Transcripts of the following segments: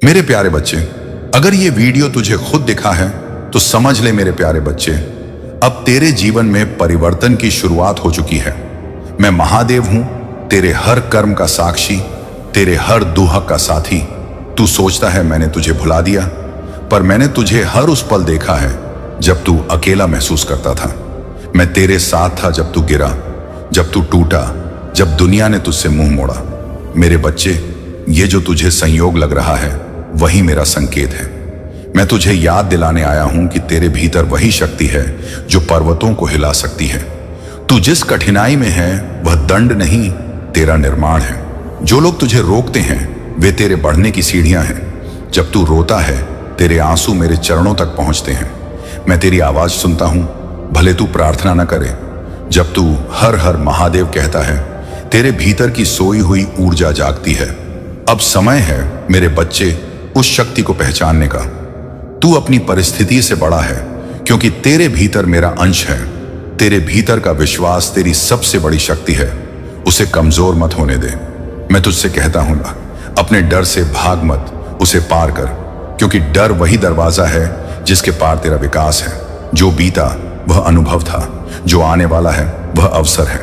मेरे प्यारे बच्चे, अगर ये वीडियो तुझे खुद दिखा है तो समझ ले मेरे प्यारे बच्चे, अब तेरे जीवन में परिवर्तन की शुरुआत हो चुकी है। मैं महादेव हूं, तेरे हर कर्म का साक्षी, तेरे हर दुहक का साथी। तू सोचता है मैंने तुझे भुला दिया, पर मैंने तुझे हर उस पल देखा है जब तू अकेला महसूस करता था। मैं तेरे साथ था जब तू गिरा, जब तू टूटा, जब दुनिया ने तुझसे मुंह मोड़ा। मेरे बच्चे, ये जो तुझे संयोग लग रहा है वही मेरा संकेत है। मैं तुझे याद दिलाने आया हूं कि तेरे भीतर वही शक्ति है जो पर्वतों को हिला सकती है। तू जिस कठिनाई में है वह दंड नहीं, तेरा निर्माण है। जो लोग तुझे रोकते हैं वे तेरे बढ़ने की सीढ़ियां हैं। जब तू रोता है तेरे आंसू मेरे चरणों तक पहुंचते हैं। मैं तेरी आवाज सुनता हूं, भले तू प्रार्थना न करे। जब तू हर हर महादेव कहता है, तेरे भीतर की सोई हुई ऊर्जा जागती है। अब समय है मेरे बच्चे उस शक्ति को पहचानने का। तू अपनी परिस्थिति से बड़ा है क्योंकि तेरे भीतर मेरा अंश है। तेरे भीतर का विश्वास तेरी सबसे बड़ी शक्ति है, उसे कमजोर मत होने दे। मैं तुझसे कहता हूं ना, अपने डर से भाग मत, उसे पार कर, क्योंकि डर वही दरवाजा है जिसके पार तेरा विकास है। जो बीता वह अनुभव था, जो आने वाला है वह अवसर है।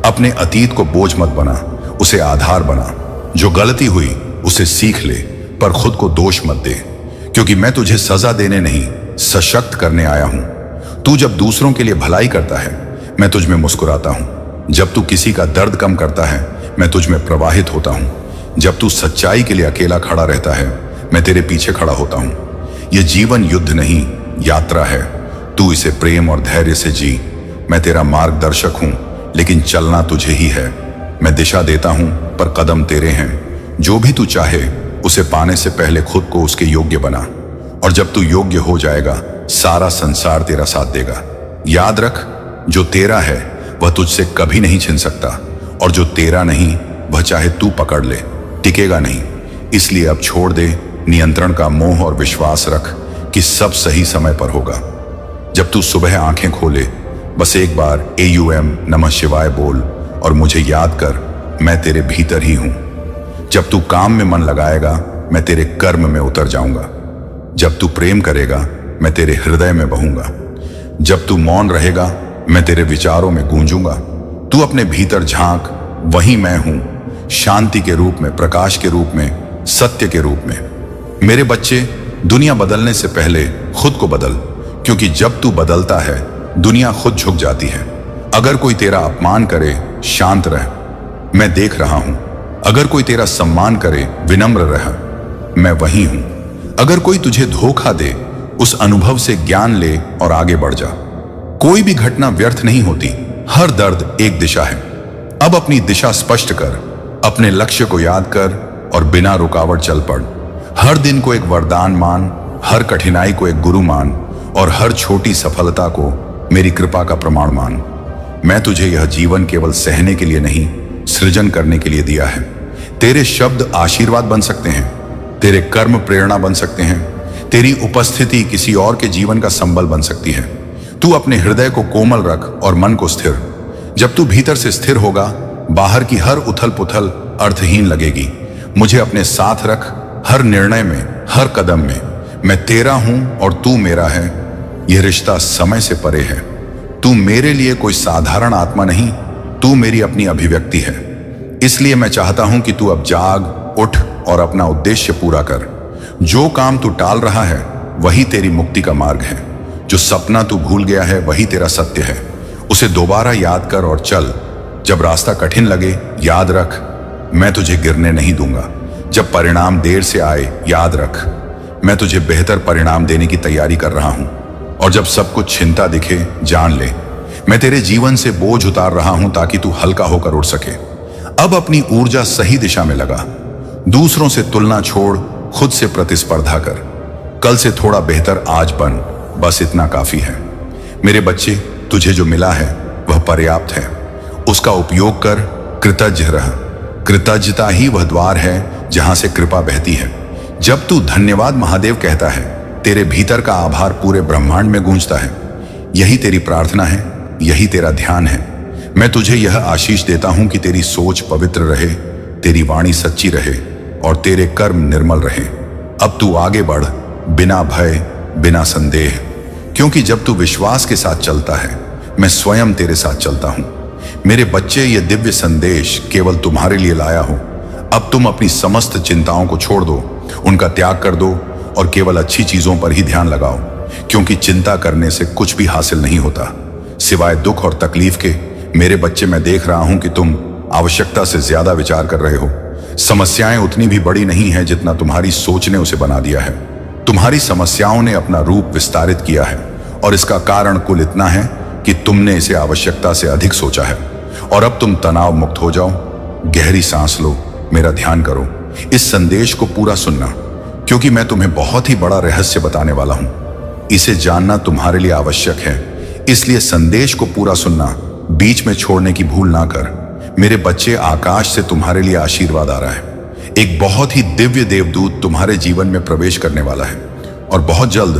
अपने अतीत को बोझ मत बना, उसे आधार बना। जो गलती हुई उसे सीख ले, पर खुद को दोष मत दे, क्योंकि मैं तुझे सजा देने नहीं सशक्त करने आया हूं। तू जब दूसरों के लिए भलाई करता है मैं तुझ में मुस्कुराता हूं। जब तू किसी का दर्द कम करता है मैं तुझ में प्रवाहित होता हूं। जब तू सच्चाई के लिए अकेला खड़ा रहता है मैं तेरे पीछे खड़ा होता हूं। यह जीवन युद्ध नहीं, यात्रा है। तू इसे प्रेम और धैर्य से जी। मैं तेरा मार्गदर्शक हूं, लेकिन चलना तुझे ही है। मैं दिशा देता हूं, पर कदम तेरे हैं। जो भी तू चाहे उसे पाने से पहले खुद को उसके योग्य बना, और जब तू योग्य हो जाएगा सारा संसार तेरा साथ देगा। याद रख, जो तेरा है वह तुझसे कभी नहीं छिन सकता, और जो तेरा नहीं वह चाहे तू पकड़ ले टिकेगा नहीं। इसलिए अब छोड़ दे नियंत्रण का मोह और विश्वास रख कि सब सही समय पर होगा। जब तू सुबह आंखें खोले बस एक बार AUM नमः शिवाय बोल और मुझे याद कर, मैं तेरे भीतर ही हूं। जब तू काम में मन लगाएगा मैं तेरे कर्म में उतर जाऊंगा। जब तू प्रेम करेगा मैं तेरे हृदय में बहूंगा। जब तू मौन रहेगा मैं तेरे विचारों में गूंजूंगा। तू अपने भीतर झांक, वही मैं हूं, शांति के रूप में, प्रकाश के रूप में, सत्य के रूप में। मेरे बच्चे, दुनिया बदलने से पहले खुद को बदल, क्योंकि जब तू बदलता है दुनिया खुद झुक जाती है। अगर कोई तेरा अपमान करे शांत रह, मैं देख रहा हूं। अगर कोई तेरा सम्मान करे विनम्र रह, मैं वही हूं। अगर कोई तुझे धोखा दे उस अनुभव से ज्ञान ले और आगे बढ़ जा। कोई भी घटना व्यर्थ नहीं होती, हर दर्द एक दिशा है। अब अपनी दिशा स्पष्ट कर, अपने लक्ष्य को याद कर और बिना रुकावट चल पड़। हर दिन को एक वरदान मान, हर कठिनाई को एक गुरु मान, और हर छोटी सफलता को मेरी कृपा का प्रमाण मान। मैं तुझे यह जीवन केवल सहने के लिए नहीं, सृजन करने के लिए दिया है। तेरे शब्द आशीर्वाद बन सकते हैं, तेरे कर्म प्रेरणा बन सकते हैं, तेरी उपस्थिति किसी और के जीवन का संबल बन सकती है। तू अपने हृदय को कोमल रख और मन को स्थिर। जब तू भीतर से स्थिर होगा बाहर की हर उथल पुथल अर्थहीन लगेगी। मुझे अपने साथ रख, हर निर्णय में, हर कदम में। मैं तेरा हूं और तू मेरा है। यह रिश्ता समय से परे है। तू मेरे लिए कोई साधारण आत्मा नहीं, तू मेरी अपनी अभिव्यक्ति है। इसलिए मैं चाहता हूं कि तू अब जाग, उठ और अपना उद्देश्य पूरा कर। जो काम तू टाल रहा है वही तेरी मुक्ति का मार्ग है। जो सपना तू भूल गया है वही तेरा सत्य है। उसे दोबारा याद कर और चल। जब रास्ता कठिन लगे याद रख, मैं तुझे गिरने नहीं दूंगा। जब परिणाम देर से आए याद रख, मैं तुझे बेहतर परिणाम देने की तैयारी कर रहा हूं। और जब सब कुछ चिंता दिखे जान ले, मैं तेरे जीवन से बोझ उतार रहा हूं ताकि तू हल्का होकर उड़ सके। अब अपनी ऊर्जा सही दिशा में लगा। दूसरों से तुलना छोड़, खुद से प्रतिस्पर्धा कर। कल से थोड़ा बेहतर आज बन, बस इतना काफी है। मेरे बच्चे, तुझे जो मिला है वह पर्याप्त है। उसका उपयोग कर, कृतज्ञ रह। कृतज्ञता ही वह द्वार है जहां से कृपा बहती है। जब तू धन्यवाद महादेव कहता है तेरे भीतर का आभार पूरे ब्रह्मांड में गूंजता है। यही तेरी प्रार्थना है, यही तेरा ध्यान है। मैं तुझे यह आशीष देता हूं कि तेरी सोच पवित्र रहे, तेरी वाणी सच्ची रहे और तेरे कर्म निर्मल रहे। अब तू आगे बढ़, बिना भय, बिना संदेह, क्योंकि जब तू विश्वास के साथ चलता है, मैं स्वयं तेरे साथ चलता हूं। मेरे बच्चे, ये दिव्य संदेश केवल तुम्हारे लिए लाया हूं। अब तुम अपनी समस्त चिंताओं को छोड़ दो, उनका त्याग कर दो और केवल अच्छी चीजों पर ही ध्यान लगाओ, क्योंकि चिंता करने से कुछ भी हासिल नहीं होता सिवाय दुख और तकलीफ के। मेरे बच्चे, मैं देख रहा हूं कि तुम आवश्यकता से ज्यादा विचार कर रहे हो। समस्याएं उतनी भी बड़ी नहीं है जितना तुम्हारी सोच ने उसे बना दिया है। तुम्हारी समस्याओं ने अपना रूप विस्तारित किया है और इसका कारण कुल इतना है कि तुमने इसे आवश्यकता से अधिक सोचा है। और अब तुम तनाव मुक्त हो जाओ, गहरी सांस लो, मेरा ध्यान करो, इस संदेश को पूरा सुनना, क्योंकि मैं तुम्हें बहुत ही बड़ा रहस्य बताने वाला हूं। इसे जानना तुम्हारे लिए आवश्यक है, इसलिए संदेश को पूरा सुनना, बीच में छोड़ने की भूल ना कर। मेरे बच्चे, आकाश से तुम्हारे लिए आशीर्वाद आ रहा है। एक बहुत ही दिव्य देवदूत तुम्हारे जीवन में प्रवेश करने वाला है और बहुत जल्द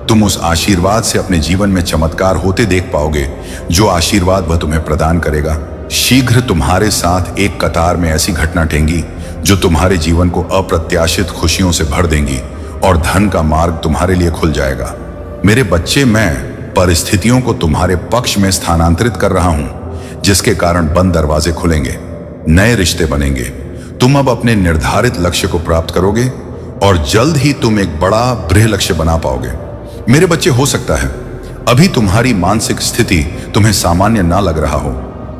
तुम उस आशीर्वाद से अपने जीवन में चमत्कार होते देख पाओगे। जो आशीर्वाद वह तुम्हें प्रदान करेगा, शीघ्र तुम्हारे साथ एक कतार में ऐसी घटना टेंगी जो तुम्हारे जीवन को अप्रत्याशित खुशियों से भर देंगी और धन का मार्ग तुम्हारे लिए खुल जाएगा। मेरे बच्चे, मैं परिस्थितियों को तुम्हारे पक्ष में स्थानांतरित कर रहा हूं, जिसके कारण बंद दरवाजे खुलेंगे, नए रिश्ते बनेंगे। तुम अब अपने निर्धारित लक्ष्य को प्राप्त करोगे और जल्द ही तुम एक बड़ा बृहद लक्ष्य बना पाओगे। मेरे बच्चे, हो सकता है अभी तुम्हारी मानसिक स्थिति तुम्हें सामान्य ना लग रहा हो,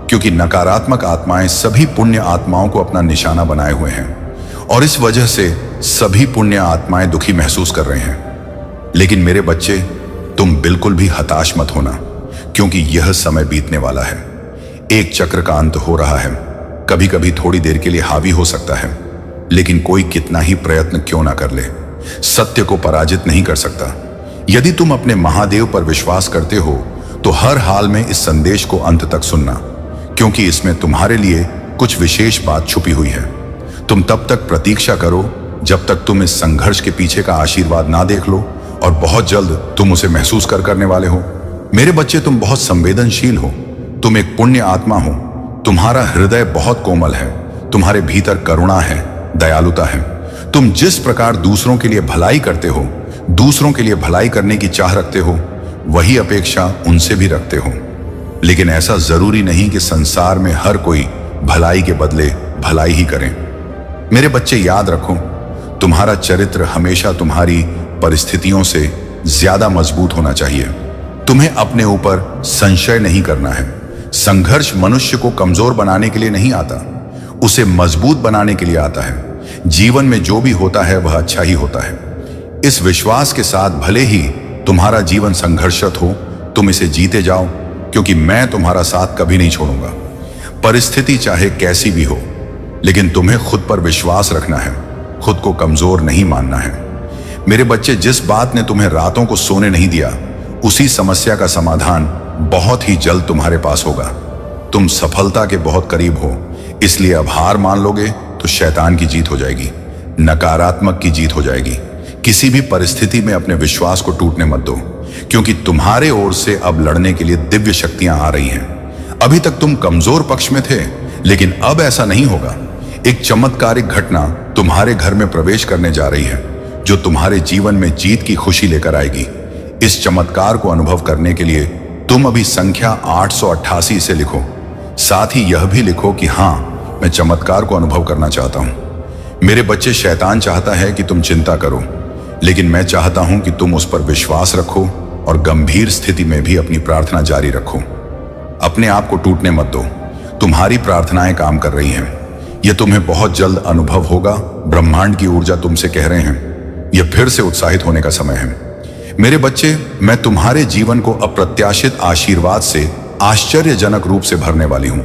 क्योंकि नकारात्मक आत्माएं सभी पुण्य आत्माओं को अपना निशाना बनाए हुए हैं और इस वजह से सभी पुण्य आत्माएं दुखी महसूस कर रहे हैं। लेकिन मेरे बच्चे, तुम बिल्कुल भी हताश मत होना, क्योंकि यह समय बीतने वाला है। एक चक्र का अंत हो रहा है। कभी कभी थोड़ी देर के लिए हावी हो सकता है, लेकिन कोई कितना ही प्रयत्न क्यों ना कर ले, सत्य को पराजित नहीं कर सकता। यदि तुम अपने महादेव पर विश्वास करते हो तो हर हाल में इस संदेश को अंत तक सुनना, क्योंकि इसमें तुम्हारे लिए कुछ विशेष बात छुपी हुई है। तुम तब तक प्रतीक्षा करो जब तक तुम इस संघर्ष के पीछे का आशीर्वाद ना देख लो, और बहुत जल्द तुम उसे महसूस करने वाले हो। मेरे बच्चे, तुम बहुत संवेदनशील हो, तुम एक पुण्य आत्मा हो। तुम्हारा हृदय बहुत कोमल है, तुम्हारे भीतर करुणा है, दयालुता है। तुम जिस प्रकार दूसरों के लिए भलाई करते हो, दूसरों के लिए भलाई करने की चाह रखते हो, वही अपेक्षा उनसे भी रखते हो। लेकिन ऐसा जरूरी नहीं कि संसार में हर कोई भलाई के बदले भलाई ही करे। मेरे बच्चे, याद रखो, तुम्हारा चरित्र हमेशा तुम्हारी परिस्थितियों से ज्यादा मजबूत होना चाहिए। तुम्हें अपने ऊपर संशय नहीं करना है। संघर्ष मनुष्य को कमजोर बनाने के लिए नहीं आता, उसे मजबूत बनाने के लिए आता है। जीवन में जो भी होता है वह अच्छा ही होता है। इस विश्वास के साथ, भले ही तुम्हारा जीवन संघर्षरत हो, तुम इसे जीते जाओ, क्योंकि मैं तुम्हारा साथ कभी नहीं छोड़ूंगा। परिस्थिति चाहे कैसी भी हो, लेकिन तुम्हें खुद पर विश्वास रखना है, खुद को कमजोर नहीं मानना है। मेरे बच्चे, जिस बात ने तुम्हें रातों को सोने नहीं दिया, उसी समस्या का समाधान बहुत ही जल्द तुम्हारे पास होगा। तुम सफलता के बहुत करीब हो, इसलिए अब हार मान लोगे तो शैतान की जीत हो जाएगी, नकारात्मक की जीत हो जाएगी। किसी भी परिस्थिति में अपने विश्वास को टूटने मत दो, क्योंकि तुम्हारे ओर से अब लड़ने के लिए दिव्य शक्तियां आ रही हैं। अभी तक तुम कमजोर पक्ष में थे, लेकिन अब ऐसा नहीं होगा। एक चमत्कारिक घटना तुम्हारे घर में प्रवेश करने जा रही है, जो तुम्हारे जीवन में जीत की खुशी लेकर आएगी। इस चमत्कार को अनुभव करने के लिए तुम अभी संख्या 888 से लिखो। साथ ही यह भी लिखो कि हां, मैं चमत्कार को अनुभव करना चाहता हूं। मेरे बच्चे, शैतान चाहता है कि तुम चिंता करो, लेकिन मैं चाहता हूं कि तुम उस पर विश्वास रखो और गंभीर स्थिति में भी अपनी प्रार्थना जारी रखो। अपने आप को टूटने मत दो। तुम्हारी प्रार्थनाएं काम कर रही हैं। यह तुम्हें बहुत जल्द अनुभव होगा। ब्रह्मांड की ऊर्जा तुमसे कह रहे हैं, यह फिर से उत्साहित होने का समय है। मेरे बच्चे, मैं तुम्हारे जीवन को अप्रत्याशित आशीर्वाद से आश्चर्यजनक रूप से भरने वाली हूं।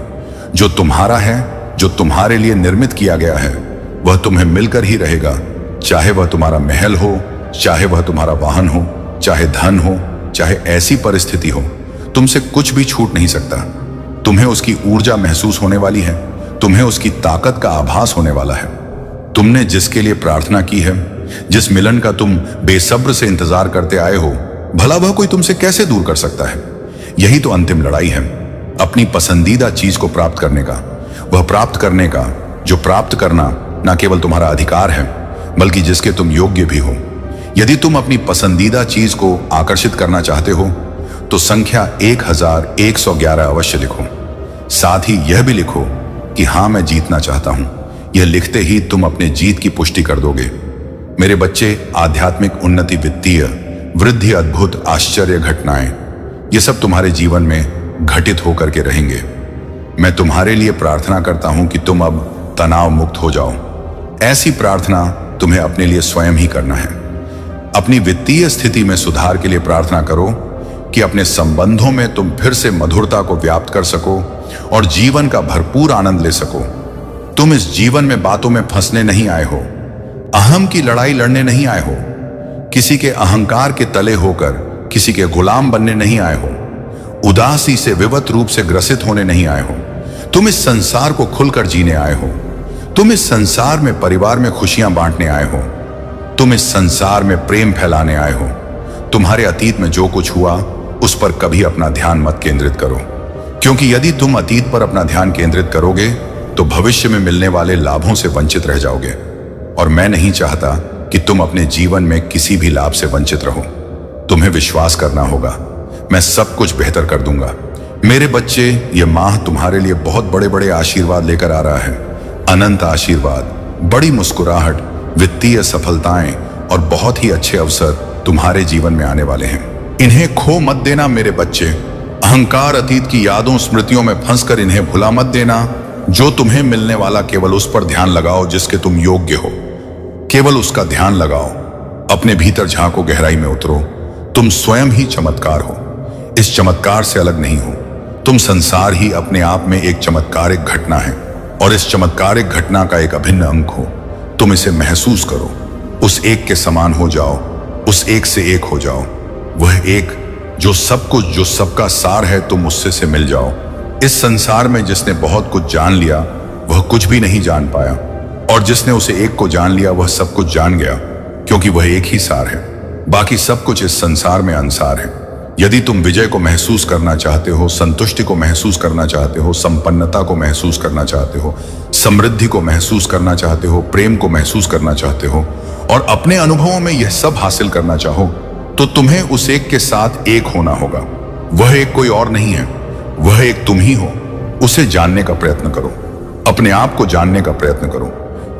जो तुम्हारा है, जो तुम्हारे लिए निर्मित किया गया है, वह तुम्हें मिलकर ही रहेगा। चाहे वह तुम्हारा महल हो, चाहे वह तुम्हारा वाहन हो, चाहे धन हो, चाहे ऐसी परिस्थिति हो, तुमसे कुछ भी छूट नहीं सकता। तुम्हें उसकी ऊर्जा महसूस होने वाली है, तुम्हें उसकी ताकत का आभास होने वाला है। तुमने जिसके लिए प्रार्थना की है, जिस मिलन का तुम बेसब्र से इंतजार करते आए हो, भला वह कोई तुमसे कैसे दूर कर सकता है। यही तो अंतिम लड़ाई है, अपनी पसंदीदा चीज को प्राप्त करने का। वह प्राप्त करने का जो प्राप्त करना न केवल तुम्हारा अधिकार है, बल्कि जिसके तुम योग्य भी हो। यदि तुम अपनी पसंदीदा चीज को आकर्षित करना चाहते हो तो संख्या 1111 अवश्य लिखो। साथ ही यह भी लिखो कि हां, मैं जीतना चाहता हूं। यह लिखते ही तुम अपने जीत की पुष्टि कर दोगे। मेरे बच्चे, आध्यात्मिक उन्नति, वित्तीय वृद्धि, अद्भुत आश्चर्य घटनाएं, ये सब तुम्हारे जीवन में घटित होकर के रहेंगे। मैं तुम्हारे लिए प्रार्थना करता हूं कि तुम अब तनाव मुक्त हो जाओ। ऐसी प्रार्थना तुम्हें अपने लिए स्वयं ही करना है। अपनी वित्तीय स्थिति में सुधार के लिए प्रार्थना करो कि अपने संबंधों में तुम फिर से मधुरता को व्याप्त कर सको और जीवन का भरपूर आनंद ले सको। तुम इस जीवन में बातों में फंसने नहीं आए हो, अहम की लड़ाई लड़ने नहीं आए हो, किसी के अहंकार के तले होकर किसी के गुलाम बनने नहीं आए हो, उदासी से विवत रूप से ग्रसित होने नहीं आए हो। तुम इस संसार को खुलकर जीने आए हो। तुम इस संसार में परिवार में खुशियां बांटने आए हो। तुम इस संसार में प्रेम फैलाने आए हो। तुम्हारे अतीत में जो कुछ हुआ उस पर कभी अपना ध्यान मत केंद्रित करो, क्योंकि यदि तुम अतीत पर अपना ध्यान केंद्रित करोगे तो भविष्य में मिलने वाले लाभों से वंचित रह जाओगे। और मैं नहीं चाहता कि तुम अपने जीवन में किसी भी लाभ से वंचित रहो। तुम्हें विश्वास करना होगा, मैं सब कुछ बेहतर कर दूंगा। मेरे बच्चे, ये माह तुम्हारे लिए बहुत बड़े बड़े आशीर्वाद लेकर आ रहा है। अनंत आशीर्वाद, बड़ी मुस्कुराहट, वित्तीय सफलताएं और बहुत ही अच्छे अवसर तुम्हारे जीवन में आने वाले हैं। इन्हें खो मत देना मेरे बच्चे। अहंकार, अतीत की यादों, स्मृतियों में फंसकर इन्हें भुला मत देना। जो तुम्हें मिलने वाला, केवल उस पर ध्यान लगाओ जिसके तुम योग्य हो। केवल उसका ध्यान लगाओ। अपने भीतर झांको, गहराई में उतरो। तुम स्वयं ही चमत्कार हो। इस चमत्कार से अलग नहीं हो। तुम संसार ही अपने आप में एक चमत्कारिक घटना है और इस चमत्कारिक घटना का एक अभिन्न अंग हो। तुम इसे महसूस करो। उस एक के समान हो जाओ। उस एक से एक हो जाओ। वह एक जो सब कुछ, जो सबका सार है, तुम उससे से मिल जाओ। इस संसार में जिसने बहुत कुछ जान लिया वह कुछ भी नहीं जान पाया, और जिसने उसे एक को जान लिया वह सब कुछ जान गया, क्योंकि वह एक ही सार है। बाकी सब कुछ इस संसार में अंसार है। यदि तुम विजय को महसूस करना चाहते हो, संतुष्टि को महसूस करना चाहते हो, संपन्नता को महसूस करना चाहते हो, समृद्धि को महसूस करना चाहते हो, प्रेम को महसूस करना चाहते हो और अपने अनुभवों में यह सब हासिल करना चाहो, तो तुम्हें उस एक के साथ एक होना होगा। वह एक कोई और नहीं है, वह एक तुम ही हो। उसे जानने का प्रयत्न करो। अपने आप को जानने का प्रयत्न करो।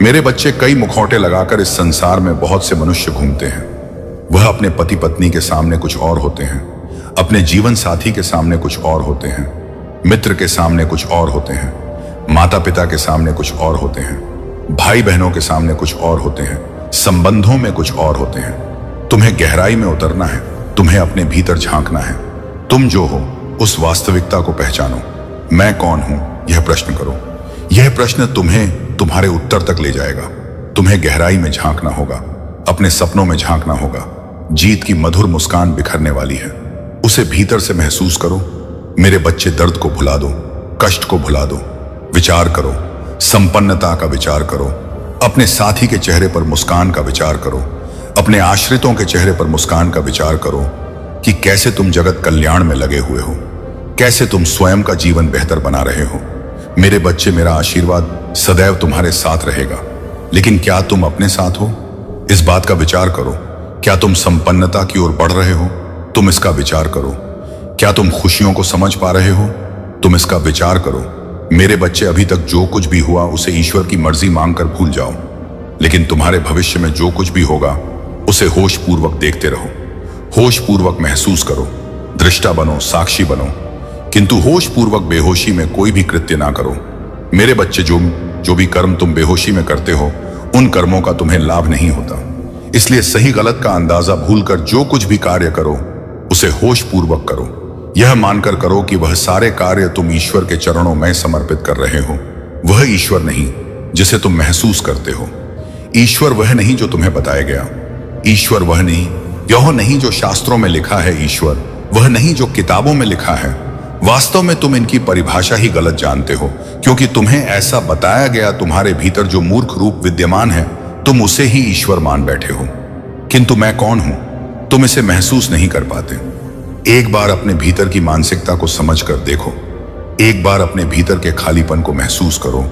मेरे बच्चे, कई मुखौटे लगाकर इस संसार में बहुत से मनुष्य घूमते हैं। वह अपने पति पत्नी के सामने कुछ और होते हैं, अपने जीवन साथी के सामने कुछ और होते हैं, मित्र के सामने कुछ और होते हैं, माता पिता के सामने कुछ और होते हैं, भाई बहनों के सामने कुछ और होते हैं, संबंधों में कुछ और होते हैं। तुम्हें गहराई में उतरना है। तुम्हें अपने भीतर झांकना है। तुम जो हो उस वास्तविकता को पहचानो। मैं कौन हूं, यह प्रश्न करो। यह प्रश्न तुम्हें तुम्हारे उत्तर तक ले जाएगा। तुम्हें गहराई में झांकना होगा, अपने सपनों में झांकना होगा। जीत की मधुर मुस्कान बिखरने वाली है, उसे भीतर से महसूस करो। मेरे बच्चे, दर्द को भुला दो, कष्ट को भुला दो। विचार करो, संपन्नता का विचार करो। अपने साथी के चेहरे पर मुस्कान का विचार करो। अपने आश्रितों के चेहरे पर मुस्कान का विचार करो कि कैसे तुम जगत कल्याण में लगे हुए हो, कैसे तुम स्वयं का जीवन बेहतर बना रहे हो। मेरे बच्चे, मेरा आशीर्वाद सदैव तुम्हारे साथ रहेगा। लेकिन क्या तुम अपने साथ हो? इस बात का विचार करो। क्या तुम संपन्नता की ओर बढ़ रहे हो? तुम इसका विचार करो। क्या तुम खुशियों को समझ पा रहे हो? तुम इसका विचार करो। मेरे बच्चे, अभी तक जो कुछ भी हुआ उसे ईश्वर की मर्जी मांगकर भूल जाओ, लेकिन तुम्हारे भविष्य में जो कुछ भी होगा उसे होश पूर्वक देखते रहो। होश पूर्वक महसूस करो। दृष्टा बनो, साक्षी बनो, किंतु होश पूर्वक बेहोशी में कोई भी कृत्य ना करो। मेरे बच्चे, जो भी कर्म तुम बेहोशी में करते हो उन कर्मों का तुम्हें लाभ नहीं होता। इसलिए सही गलत का अंदाजा भूलकर जो कुछ भी कार्य करो उसे होश पूर्वक करो। यह मानकर करो कि वह सारे कार्य तुम ईश्वर के चरणों में समर्पित कर रहे हो। वह ईश्वर नहीं जिसे तुम महसूस करते हो। ईश्वर वह नहीं जो तुम्हें बताया गया। ईश्वर वह नहीं, यह नहीं जो शास्त्रों में लिखा है। ईश्वर वह नहीं जो किताबों में लिखा है। वास्तव में तुम इनकी परिभाषा ही गलत जानते हो, क्योंकि तुम्हें ऐसा बताया गया। तुम्हारे भीतर जो मूर्ख रूप विद्यमान है तुम उसे ही ईश्वर मान बैठे हो। किंतु मैं कौन हूं, तुम इसे महसूस नहीं कर पाते। एक बार अपने भीतर की मानसिकता को समझकर देखो। एक बार अपने भीतर के खालीपन को महसूस करो।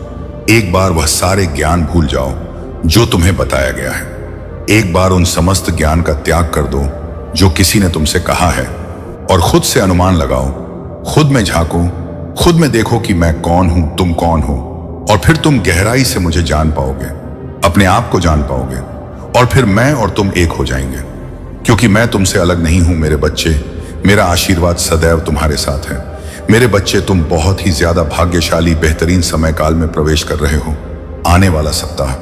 एक बार वह सारे ज्ञान भूल जाओ जो तुम्हें बताया गया है। एक बार उन समस्त ज्ञान का त्याग कर दो जो किसी ने तुमसे कहा है और खुद से अनुमान लगाओ, खुद में झांको, खुद में देखो कि मैं कौन हूं, तुम कौन हो, और फिर तुम गहराई से मुझे जान पाओगे, अपने आप को जान पाओगे, और फिर मैं और तुम एक हो जाएंगे। क्योंकि मैं तुमसे अलग नहीं हूं मेरे बच्चे, मेरा आशीर्वाद सदैव तुम्हारे साथ है। मेरे बच्चे, तुम बहुत ही ज्यादा भाग्यशाली बेहतरीन समय काल में प्रवेश कर रहे हो। आने वाला सप्ताह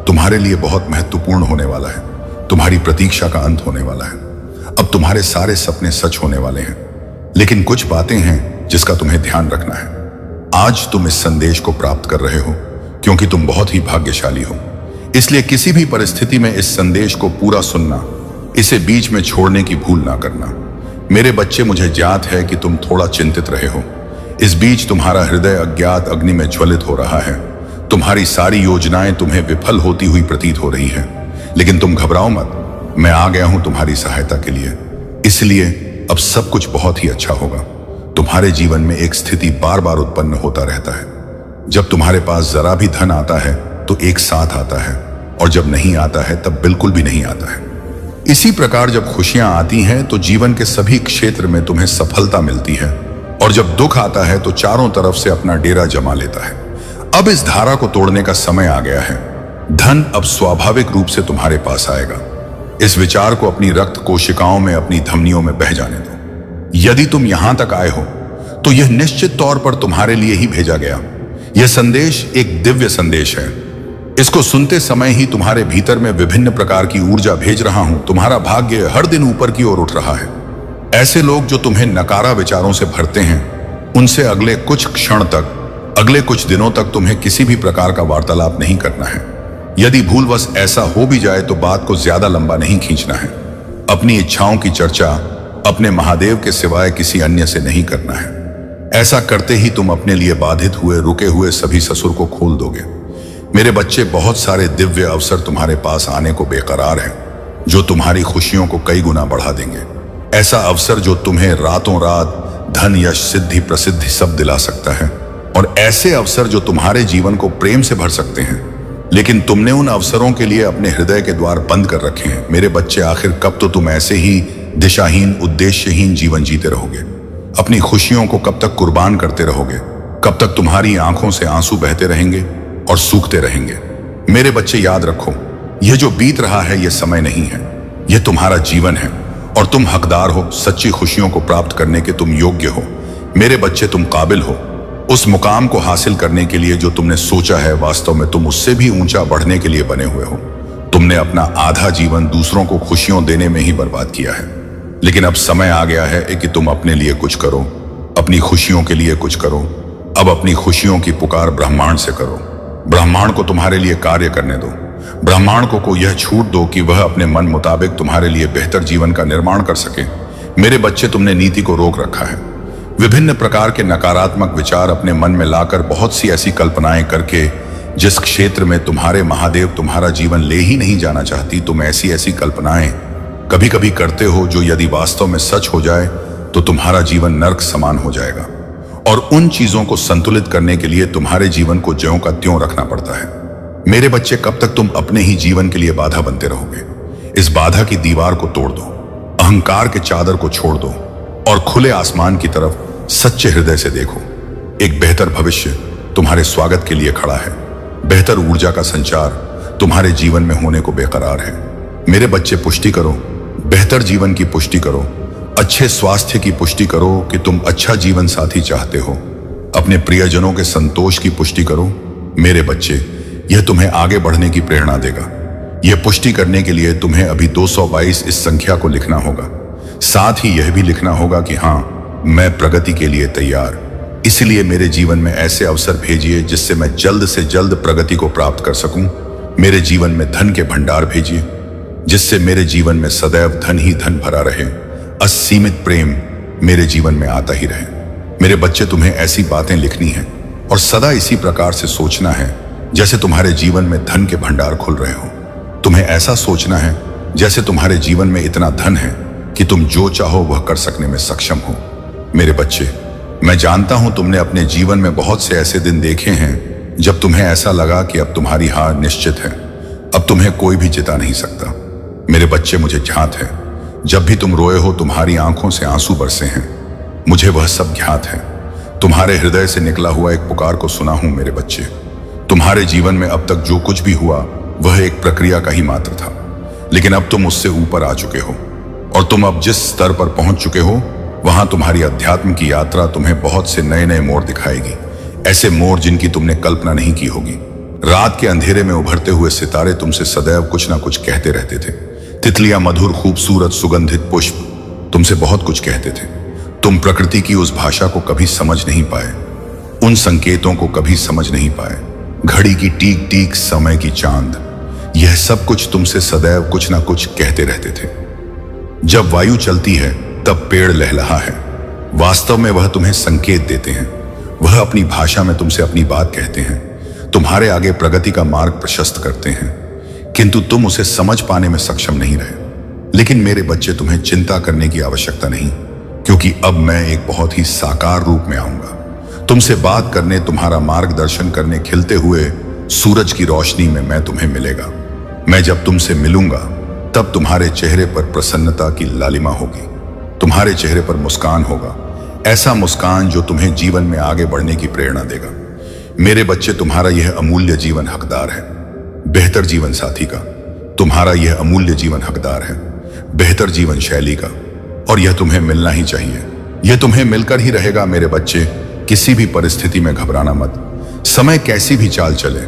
तुम्हारे लिए बहुत महत्वपूर्ण होने वाला है। तुम्हारी प्रतीक्षा का अंत होने वाला है। अब तुम्हारे सारे सपने सच होने वाले हैं। लेकिन कुछ बातें हैं जिसका तुम्हें ध्यान रखना है। आज तुम इस संदेश को प्राप्त कर रहे हो क्योंकि तुम बहुत ही भाग्यशाली हो। इसलिए किसी भी परिस्थिति में इस संदेश को पूरा सुनना, इसे बीच में छोड़ने की भूल ना करना। मेरे बच्चे, मुझे ज्ञात है कि तुम थोड़ा चिंतित रहे हो। इस बीच तुम्हारा हृदय अज्ञात अग्नि में ज्वलित हो रहा है। तुम्हारी सारी योजनाएं तुम्हें विफल होती हुई प्रतीत हो रही है। लेकिन तुम घबराओ मत, मैं आ गया हूं तुम्हारी सहायता के लिए। इसलिए अब सब कुछ बहुत ही अच्छा होगा। तुम्हारे जीवन में एक स्थिति बार बार उत्पन्न होता रहता है। जब तुम्हारे पास जरा भी धन आता है तो एक साथ आता है, और जब नहीं आता है तब बिल्कुल भी नहीं आता है। इसी प्रकार जब खुशियां आती हैं तो जीवन के सभी क्षेत्र में तुम्हें सफलता मिलती है, और जब दुख आता है तो चारों तरफ से अपना डेरा जमा लेता है। अब इस धारा को तोड़ने का समय आ गया है। धन अब स्वाभाविक रूप से तुम्हारे पास आएगा। इस विचार को अपनी रक्त कोशिकाओं में, अपनी धमनियों में बह जाने दो। यदि तुम यहां तक आए हो तो यह निश्चित तौर पर तुम्हारे लिए ही भेजा गया। यह संदेश एक दिव्य संदेश है। इसको सुनते समय ही तुम्हारे भीतर में विभिन्न प्रकार की ऊर्जा भेज रहा हूं। तुम्हारा भाग्य हर दिन ऊपर की ओर उठ रहा है। ऐसे लोग जो तुम्हें नकारा विचारों से भरते हैं, उनसे अगले कुछ क्षण तक, अगले कुछ दिनों तक तुम्हें किसी भी प्रकार का वार्तालाप नहीं करना है। यदि भूलवश ऐसा हो भी जाए तो बात को ज्यादा लंबा नहीं खींचना है। अपनी इच्छाओं की चर्चा अपने महादेव के सिवाय किसी अन्य से नहीं करना है। ऐसा करते ही तुम अपने लिए बाधित हुए, रुके हुए सभी ससुर को खोल दोगे। मेरे बच्चे, बहुत सारे दिव्य अवसर तुम्हारे पास आने को बेकरार हैं, जो तुम्हारी खुशियों को कई गुना बढ़ा देंगे। ऐसा अवसर जो तुम्हें रातों रात धन, यश, सिद्धि, प्रसिद्धि सब दिला सकता है, और ऐसे अवसर जो तुम्हारे जीवन को प्रेम से भर सकते हैं। लेकिन तुमने उन अवसरों के लिए अपने हृदय के द्वार बंद कर रखे हैं। मेरे बच्चे, आखिर कब तो तुम ऐसे ही दिशाहीन, उद्देश्यहीन जीवन जीते रहोगे? अपनी खुशियों को कब तक कुर्बान करते रहोगे? कब तक तुम्हारी आंखों से आंसू बहते रहेंगे और सूखते रहेंगे? मेरे बच्चे, याद रखो, यह जो बीत रहा है यह समय नहीं है, यह तुम्हारा जीवन है, और तुम हकदार हो। सच्ची खुशियों को प्राप्त करने के तुम योग्य हो। मेरे बच्चे, तुम काबिल हो उस मुकाम को हासिल करने के लिए जो तुमने सोचा है। वास्तव में तुम उससे भी ऊंचा बढ़ने के लिए बने हुए हो। तुमने अपना आधा जीवन दूसरों को खुशियों देने में ही बर्बाद किया है। लेकिन अब समय आ गया है कि तुम अपने लिए कुछ करो, अपनी खुशियों के लिए कुछ करो। अब अपनी खुशियों की पुकार ब्रह्मांड से करो। ब्रह्मांड को तुम्हारे लिए कार्य करने दो। ब्रह्मांड को यह छूट दो कि वह अपने मन मुताबिक तुम्हारे लिए बेहतर जीवन का निर्माण कर सके। मेरे बच्चे, तुमने नीति को रोक रखा है। विभिन्न प्रकार के नकारात्मक विचार अपने मन में लाकर बहुत सी ऐसी कल्पनाएं करके जिस क्षेत्र में तुम्हारे महादेव तुम्हारा जीवन ले ही नहीं जाना चाहती, तुम ऐसी ऐसी कल्पनाएं कभी कभी करते हो जो यदि वास्तव में सच हो जाए तो तुम्हारा जीवन नर्क समान हो जाएगा। और उन चीजों को संतुलित करने के लिए तुम्हारे जीवन को ज्यों का त्यों रखना पड़ता है। मेरे बच्चे, कब तक तुम अपने ही जीवन के लिए बाधा बनते रहोगे? इस बाधा की दीवार को तोड़ दो, अहंकार के चादर को छोड़ दो, और खुले आसमान की तरफ सच्चे हृदय से देखो। एक बेहतर भविष्य तुम्हारे स्वागत के लिए खड़ा है। बेहतर ऊर्जा का संचार तुम्हारे जीवन में होने को बेकरार है। मेरे बच्चे, पुष्टि करो, बेहतर जीवन की पुष्टि करो, अच्छे स्वास्थ्य की पुष्टि करो कि तुम अच्छा जीवन साथी चाहते हो। अपने प्रियजनों के संतोष की पुष्टि करो। मेरे बच्चे, यह तुम्हें आगे बढ़ने की प्रेरणा देगा। यह पुष्टि करने के लिए तुम्हें अभी 222 इस संख्या को लिखना होगा। साथ ही यह भी लिखना होगा कि हाँ, मैं प्रगति के लिए तैयार। इसलिए मेरे जीवन में ऐसे अवसर भेजिए जिससे मैं जल्द से जल्द प्रगति को प्राप्त कर सकूं। मेरे जीवन में धन के भंडार भेजिए जिससे मेरे जीवन में सदैव धन ही धन भरा रहे। असीमित प्रेम मेरे जीवन में आता ही रहे। मेरे बच्चे, तुम्हें ऐसी बातें लिखनी है और सदा इसी प्रकार से सोचना है जैसे तुम्हारे जीवन में धन के भंडार खुल रहे हो। तुम्हें ऐसा सोचना है जैसे तुम्हारे जीवन में इतना धन है कि तुम जो चाहो वह कर सकने में सक्षम हो। मेरे बच्चे, मैं जानता हूं तुमने अपने जीवन में बहुत से ऐसे दिन देखे हैं जब तुम्हें ऐसा लगा कि अब तुम्हारी हार निश्चित है, अब तुम्हें कोई भी जिता नहीं सकता। मेरे बच्चे, मुझे ज्ञात है, जब भी तुम रोए हो तुम्हारी आंखों से आंसू बरसे हैं। मुझे वह सब ज्ञात है। तुम्हारे हृदय से निकला हुआ एक पुकार को सुना हूं मेरे बच्चे। तुम्हारे जीवन में अब तक जो कुछ भी हुआ वह एक प्रक्रिया का ही मात्र था, लेकिन अब तुम उससे ऊपर आ चुके हो और तुम अब जिस स्तर पर पहुंच चुके हो वहां तुम्हारी अध्यात्म की यात्रा तुम्हें बहुत से नए नए मोड़ दिखाएगी, ऐसे मोड़ जिनकी तुमने कल्पना नहीं की होगी। रात के अंधेरे में उभरते हुए सितारे तुमसे सदैव कुछ ना कुछ कहते रहते थे। तितलियां मधुर, खूबसूरत, सुगंधित पुष्प तुमसे बहुत कुछ कहते थे। तुम प्रकृति की उस भाषा को कभी समझ नहीं पाए, उन संकेतों को कभी समझ नहीं पाए। घड़ी की टीक टीक, समय की चांद, यह सब कुछ तुमसे सदैव कुछ ना कुछ कहते रहते थे। जब वायु चलती है तब पेड़ लहलहा है। वास्तव में वह तुम्हें संकेत देते हैं। वह अपनी भाषा में तुमसे अपनी बात कहते हैं, तुम्हारे आगे प्रगति का मार्ग प्रशस्त करते हैं, किंतु तुम उसे समझ पाने में सक्षम नहीं रहे। लेकिन मेरे बच्चे, तुम्हें चिंता करने की आवश्यकता नहीं, क्योंकि अब मैं एक बहुत ही साकार रूप में आऊंगा तुमसे बात करने, तुम्हारा मार्गदर्शन करने। खिलते हुए सूरज की रोशनी में मैं तुम्हें मिलेगा। मैं जब तुमसे मिलूंगा तब तुम्हारे चेहरे पर प्रसन्नता की लालिमा होगी, तुम्हारे चेहरे पर मुस्कान होगा, ऐसा मुस्कान जो तुम्हें जीवन में आगे बढ़ने की प्रेरणा देगा। मेरे बच्चे, तुम्हारा यह अमूल्य जीवन हकदार है बेहतर जीवन साथी का। तुम्हारा यह अमूल्य जीवन हकदार है बेहतर जीवन शैली का, और यह तुम्हें मिलना ही चाहिए। यह तुम्हें मिलकर ही रहेगा मेरे बच्चे। किसी भी परिस्थिति में घबराना मत। समय कैसी भी चाल चले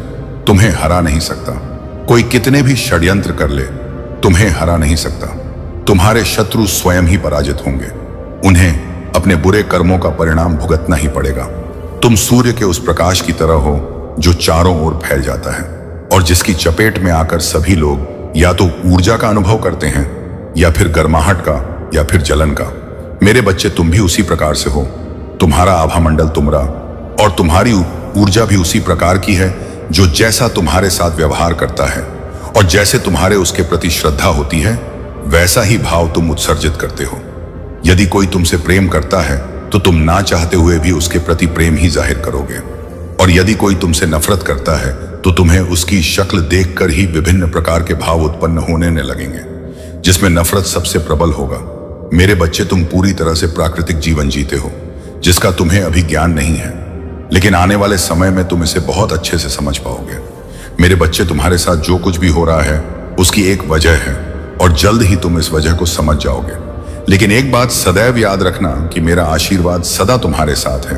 तुम्हें हरा नहीं सकता। कोई कितने भी षड्यंत्र कर ले तुम्हें हरा नहीं सकता। तुम्हारे शत्रु स्वयं ही पराजित होंगे। उन्हें अपने बुरे कर्मों का परिणाम भुगतना ही पड़ेगा। तुम सूर्य के उस प्रकाश की तरह हो जो चारों ओर फैल जाता है और जिसकी चपेट में आकर सभी लोग या तो ऊर्जा का अनुभव करते हैं या फिर गर्माहट का या फिर जलन का। मेरे बच्चे, तुम भी उसी प्रकार से हो। तुम्हारा आभामंडल तुमरा और तुम्हारी ऊर्जा भी उसी प्रकार की है जो जैसा तुम्हारे साथ व्यवहार करता है और जैसे तुम्हारे उसके प्रति श्रद्धा होती है वैसा ही भाव तुम उत्सर्जित करते हो। यदि कोई तुमसे प्रेम करता है तो तुम ना चाहते हुए भी उसके प्रति प्रेम ही जाहिर करोगे, और यदि कोई तुमसे नफरत करता है तो तुम्हें उसकी शक्ल देखकर ही विभिन्न प्रकार के भाव उत्पन्न होने लगेंगे, जिसमें नफरत सबसे प्रबल होगा। मेरे बच्चे, तुम पूरी तरह से प्राकृतिक जीवन जीते हो जिसका तुम्हें अभी ज्ञान नहीं है, लेकिन आने वाले समय में तुम इसे बहुत अच्छे से समझ पाओगे। मेरे बच्चे, तुम्हारे साथ जो कुछ भी हो रहा है उसकी एक वजह है और जल्द ही तुम इस वजह को समझ जाओगे। लेकिन एक बात सदैव याद रखना कि मेरा आशीर्वाद सदा तुम्हारे साथ है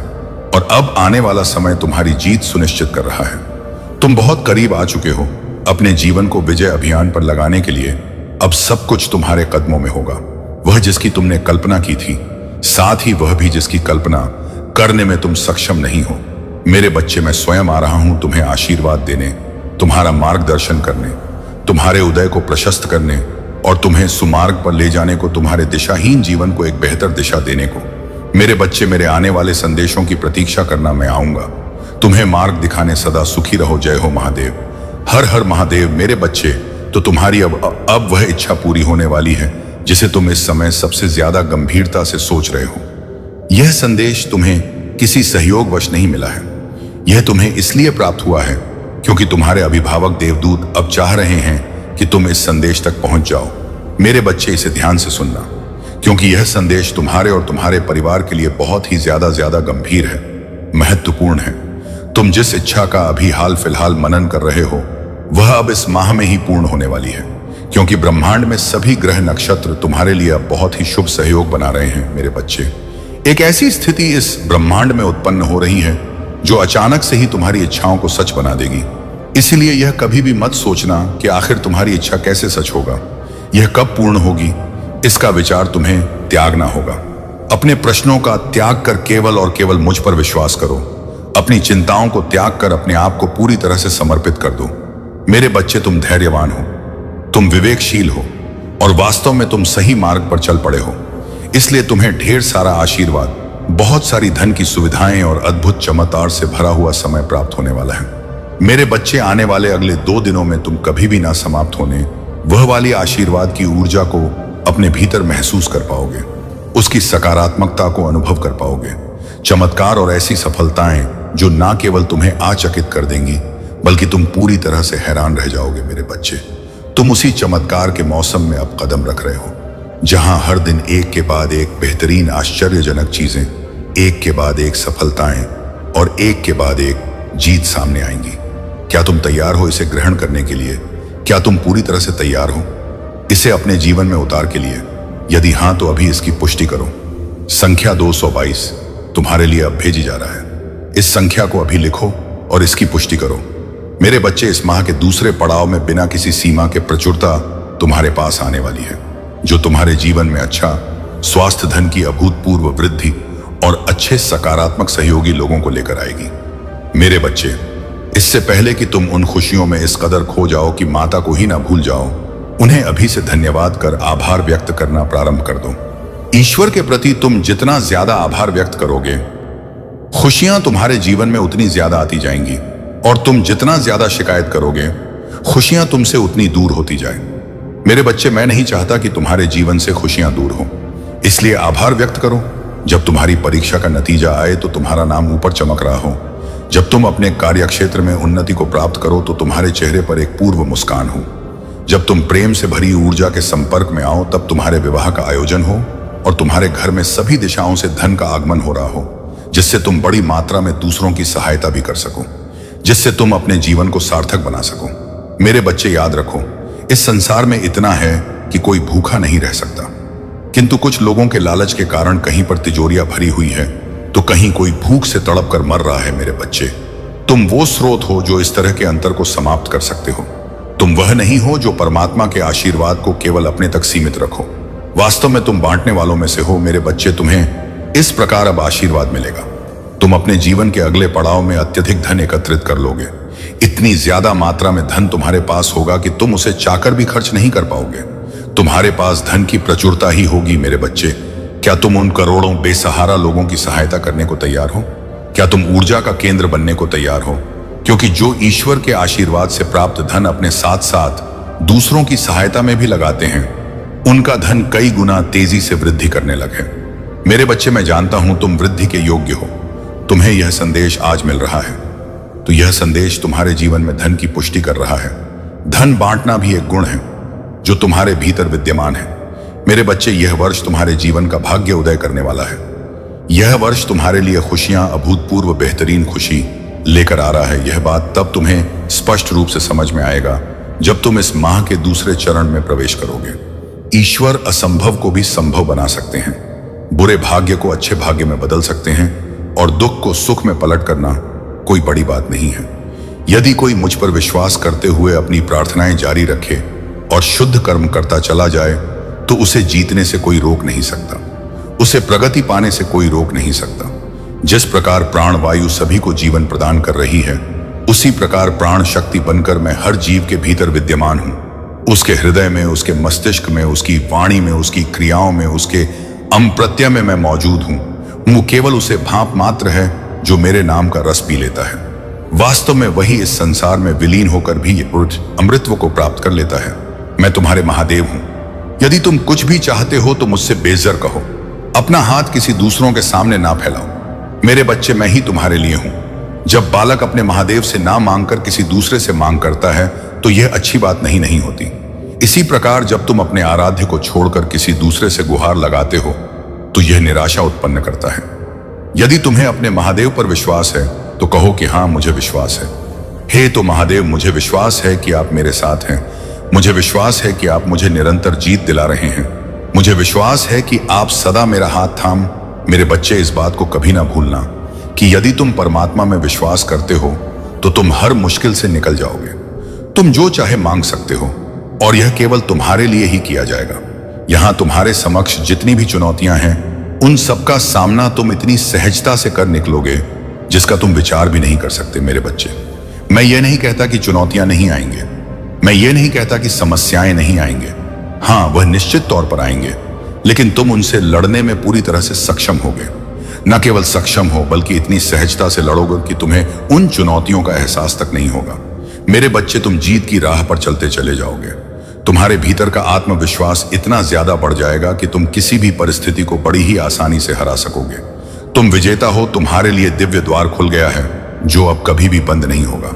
और अब आने वाला समय तुम्हारी जीत सुनिश्चित कर रहा है। तुम बहुत करीब आ चुके हो अपने जीवन को विजय अभियान पर लगाने के लिए। अब सब कुछ तुम्हारे कदमों में होगा। वह जिसकी तुमने कल्पना की थी, साथ ही वह भी जिसकी कल्पना करने में तुम सक्षम नहीं हो। मेरे बच्चे, मैं स्वयं आ रहा हूं तुम्हें आशीर्वाद देने, तुम्हारा मार्गदर्शन करने, तुम्हारे उदय को प्रशस्त करने और तुम्हें सुमार्ग पर ले जाने को, तुम्हारे दिशाहीन जीवन को एक बेहतर दिशा देने को। मेरे बच्चे, मेरे आने वाले संदेशों की प्रतीक्षा करना, मैं आऊंगा तुम्हें मार्ग दिखाने। सदा सुखी रहो। जय हो महादेव। हर हर महादेव। मेरे बच्चे, तो तुम्हारी अब वह इच्छा पूरी होने वाली है जिसे तुम इस समय सबसे ज्यादा गंभीरता से सोच रहे हो। यह संदेश तुम्हें किसी सहयोगवश नहीं मिला है। यह तुम्हें इसलिए प्राप्त हुआ है क्योंकि तुम्हारे अभिभावक देवदूत अब चाह रहे हैं कि तुम इस संदेश तक पहुंच जाओ। मेरे बच्चे, इसे ध्यान से सुनना, क्योंकि यह संदेश तुम्हारे और तुम्हारे परिवार के लिए बहुत ही ज्यादा गंभीर है, महत्वपूर्ण है। तुम जिस इच्छा का अभी हाल फिलहाल मनन कर रहे हो वह अब इस माह में ही पूर्ण होने वाली है, क्योंकि ब्रह्मांड में सभी ग्रह नक्षत्र तुम्हारे लिए अब बहुत ही शुभ सहयोग बना रहे हैं। मेरे बच्चे, एक ऐसी स्थिति इस ब्रह्मांड में उत्पन्न हो रही है जो अचानक से ही तुम्हारी इच्छाओं को सच बना देगी। इसीलिए यह कभी भी मत सोचना कि आखिर तुम्हारी इच्छा कैसे सच होगा, यह कब पूर्ण होगी। इसका विचार तुम्हें त्यागना होगा। अपने प्रश्नों का त्याग कर केवल और केवल मुझ पर विश्वास करो। अपनी चिंताओं को त्याग कर अपने आप को पूरी तरह से समर्पित कर दो। मेरे बच्चे, तुम धैर्यवान हो, तुम विवेकशील हो और वास्तव में तुम सही मार्ग पर चल पड़े हो। इसलिए तुम्हें ढेर सारा आशीर्वाद, बहुत सारी धन की सुविधाएं और अद्भुत चमत्कार से भरा हुआ समय प्राप्त होने वाला है। मेरे बच्चे, आने वाले अगले 2 दिनों में तुम कभी भी ना समाप्त होने वह वाली आशीर्वाद की ऊर्जा को अपने भीतर महसूस कर पाओगे, उसकी सकारात्मकता को अनुभव कर पाओगे। चमत्कार और ऐसी सफलताएं जो ना केवल तुम्हें आचकित कर देंगी बल्कि तुम पूरी तरह से हैरान रह जाओगे। मेरे बच्चे, तुम उसी चमत्कार के मौसम में अब कदम रख रहे हो, जहां हर दिन एक के बाद एक बेहतरीन आश्चर्यजनक चीजें, एक के बाद एक सफलताएं और एक के बाद एक जीत सामने आएंगी। क्या तुम तैयार हो इसे ग्रहण करने के लिए? क्या तुम पूरी तरह से तैयार हो इसे अपने जीवन में उतार के लिए? यदि हां तो अभी इसकी पुष्टि करो। संख्या 222 तुम्हारे लिए अब भेजी जा रहा है। इस संख्या को अभी लिखो और इसकी पुष्टि करो। मेरे बच्चे, इस माह के दूसरे पड़ाव में बिना किसी सीमा के प्रचुरता तुम्हारे पास आने वाली है, जो तुम्हारे जीवन में अच्छा स्वास्थ्य, धन की अभूतपूर्व वृद्धि और अच्छे सकारात्मक सहयोगी लोगों को लेकर आएगी। मेरे बच्चे, इससे पहले कि तुम उन खुशियों में इस कदर खो जाओ कि माता को ही ना भूल जाओ, उन्हें अभी से धन्यवाद कर आभार व्यक्त करना प्रारंभ कर दो। ईश्वर के प्रति तुम जितना ज्यादा आभार व्यक्त करोगे, खुशियां तुम्हारे जीवन में उतनी ज्यादा आती जाएंगी, और तुम जितना ज्यादा शिकायत करोगे, खुशियां तुमसे उतनी दूर होती जाए। मेरे बच्चे, मैं नहीं चाहता कि तुम्हारे जीवन से खुशियां दूर हो, इसलिए आभार व्यक्त करो। जब तुम्हारी परीक्षा का नतीजा आए तो तुम्हारा नाम ऊपर चमक रहा हो, जब तुम अपने कार्य क्षेत्र में उन्नति को प्राप्त करो तो तुम्हारे चेहरे पर एक पूर्व मुस्कान हो, जब तुम प्रेम से भरी ऊर्जा के संपर्क में आओ तब तुम्हारे विवाह का आयोजन हो और तुम्हारे घर में सभी दिशाओं से धन का आगमन हो रहा हो, जिससे तुम बड़ी मात्रा में दूसरों की सहायता भी कर सको, जिससे तुम अपने जीवन को सार्थक बना सको। मेरे बच्चे, याद रखो, इस संसार में इतना है कि कोई भूखा नहीं रह सकता, किंतु कुछ लोगों के लालच के कारण कहीं पर तिजोरियां भरी हुई है तो कहीं कोई भूख से तड़प कर मर रहा है। मेरे बच्चे, तुम वो स्रोत हो जो इस तरह के अंतर को समाप्त कर सकते हो। तुम वह नहीं हो जो परमात्मा के आशीर्वाद को केवल अपने तक सीमित रखो। वास्तव में तुम बांटने वालों में से हो। मेरे बच्चे, तुम्हें इस प्रकार अब आशीर्वाद मिलेगा। तुम अपने जीवन के अगले पड़ाव में अत्यधिक धन एकत्रित कर लोगे। इतनी ज्यादा मात्रा में धन तुम्हारे पास होगा कि तुम उसे चाहकर भी खर्च नहीं कर पाओगे। तुम्हारे पास धन की प्रचुरता ही होगी। मेरे बच्चे, क्या तुम उन करोड़ों बेसहारा लोगों की सहायता करने को तैयार हो? क्या तुम ऊर्जा का केंद्र बनने को तैयार हो? क्योंकि जो ईश्वर के आशीर्वाद से प्राप्त धन अपने साथ साथ दूसरों की सहायता में भी लगाते हैं, उनका धन कई गुना तेजी से वृद्धि करने लगे। मेरे बच्चे, मैं जानता हूं तुम वृद्धि के योग्य हो। तुम्हें यह संदेश आज मिल रहा है, तो यह संदेश तुम्हारे जीवन में धन की पुष्टि कर रहा है। धन बांटना भी एक गुण है जो तुम्हारे भीतर विद्यमान है। मेरे बच्चे, यह वर्ष तुम्हारे जीवन का भाग्य उदय करने वाला है। यह वर्ष तुम्हारे लिए खुशियां, अभूतपूर्व बेहतरीन खुशी लेकर आ रहा है। यह बात तब तुम्हें स्पष्ट रूप से समझ में आएगा जब तुम इस माह के दूसरे चरण में प्रवेश करोगे। ईश्वर असंभव को भी संभव बना सकते हैं, बुरे भाग्य को अच्छे भाग्य में बदल सकते हैं, और दुख को सुख में पलट करना कोई बड़ी बात नहीं है। यदि कोई मुझ पर विश्वास करते हुए अपनी प्रार्थनाएं जारी रखे और शुद्ध कर्म करता चला जाए तो उसे जीतने से कोई रोक नहीं सकता, उसे प्रगति पाने से कोई रोक नहीं सकता। जिस प्रकार प्राण वायु सभी को जीवन प्रदान कर रही है, उसी प्रकार प्राण शक्ति बनकर मैं हर जीव के भीतर विद्यमान हूं। उसके हृदय में, उसके मस्तिष्क में, उसकी वाणी में, उसकी क्रियाओं में, उसके अम्प्रत्यय में मैं मौजूद हूं। वो केवल उसे भाप मात्र है जो मेरे नाम का रस पी लेता है। वास्तव में वही इस संसार में विलीन होकर भी अमृतत्व को प्राप्त कर लेता है। मैं तुम्हारे महादेव हूं। यदि तुम कुछ भी चाहते हो तो मुझसे बेझिझक कहो। अपना हाथ किसी दूसरों के सामने ना फैलाओ। मेरे बच्चे, मैं ही तुम्हारे लिए हूं। जब बालक अपने महादेव से ना मांगकर किसी दूसरे से मांग करता है तो यह अच्छी बात नहीं होती। इसी प्रकार जब तुम अपने आराध्य को छोड़कर किसी दूसरे से गुहार लगाते हो तो यह निराशा उत्पन्न करता है। यदि तुम्हें अपने महादेव पर विश्वास है तो कहो कि हाँ, मुझे विश्वास है। हे तो महादेव, मुझे विश्वास है कि आप मेरे साथ हैं। मुझे विश्वास है कि आप मुझे निरंतर जीत दिला रहे हैं। मुझे विश्वास है कि आप सदा मेरा हाथ थाम। मेरे बच्चे, इस बात को कभी ना भूलना कि यदि तुम परमात्मा में विश्वास करते हो तो तुम हर मुश्किल से निकल जाओगे। तुम जो चाहे मांग सकते हो और यह केवल तुम्हारे लिए ही किया जाएगा। यहां तुम्हारे समक्ष जितनी भी चुनौतियां हैं, उन सबका सामना तुम इतनी सहजता से कर निकलोगे जिसका तुम विचार भी नहीं कर सकते। मेरे बच्चे, मैं ये नहीं कहता कि चुनौतियां नहीं आएंगे। मैं ये नहीं कहता कि समस्याएं नहीं आएंगे। हाँ, वह निश्चित तौर पर आएंगे, लेकिन तुम उनसे लड़ने में पूरी तरह से सक्षम होगे। न केवल सक्षम हो, बल्कि इतनी सहजता से लड़ोगे कि तुम्हें उन चुनौतियों का एहसास तक नहीं होगा। मेरे बच्चे, तुम जीत की राह पर चलते चले जाओगे। तुम्हारे भीतर का आत्मविश्वास इतना ज्यादा बढ़ जाएगा कि तुम किसी भी परिस्थिति को बड़ी ही आसानी से हरा सकोगे। तुम विजेता हो। तुम्हारे लिए दिव्य द्वार खुल गया है जो अब कभी भी बंद नहीं होगा।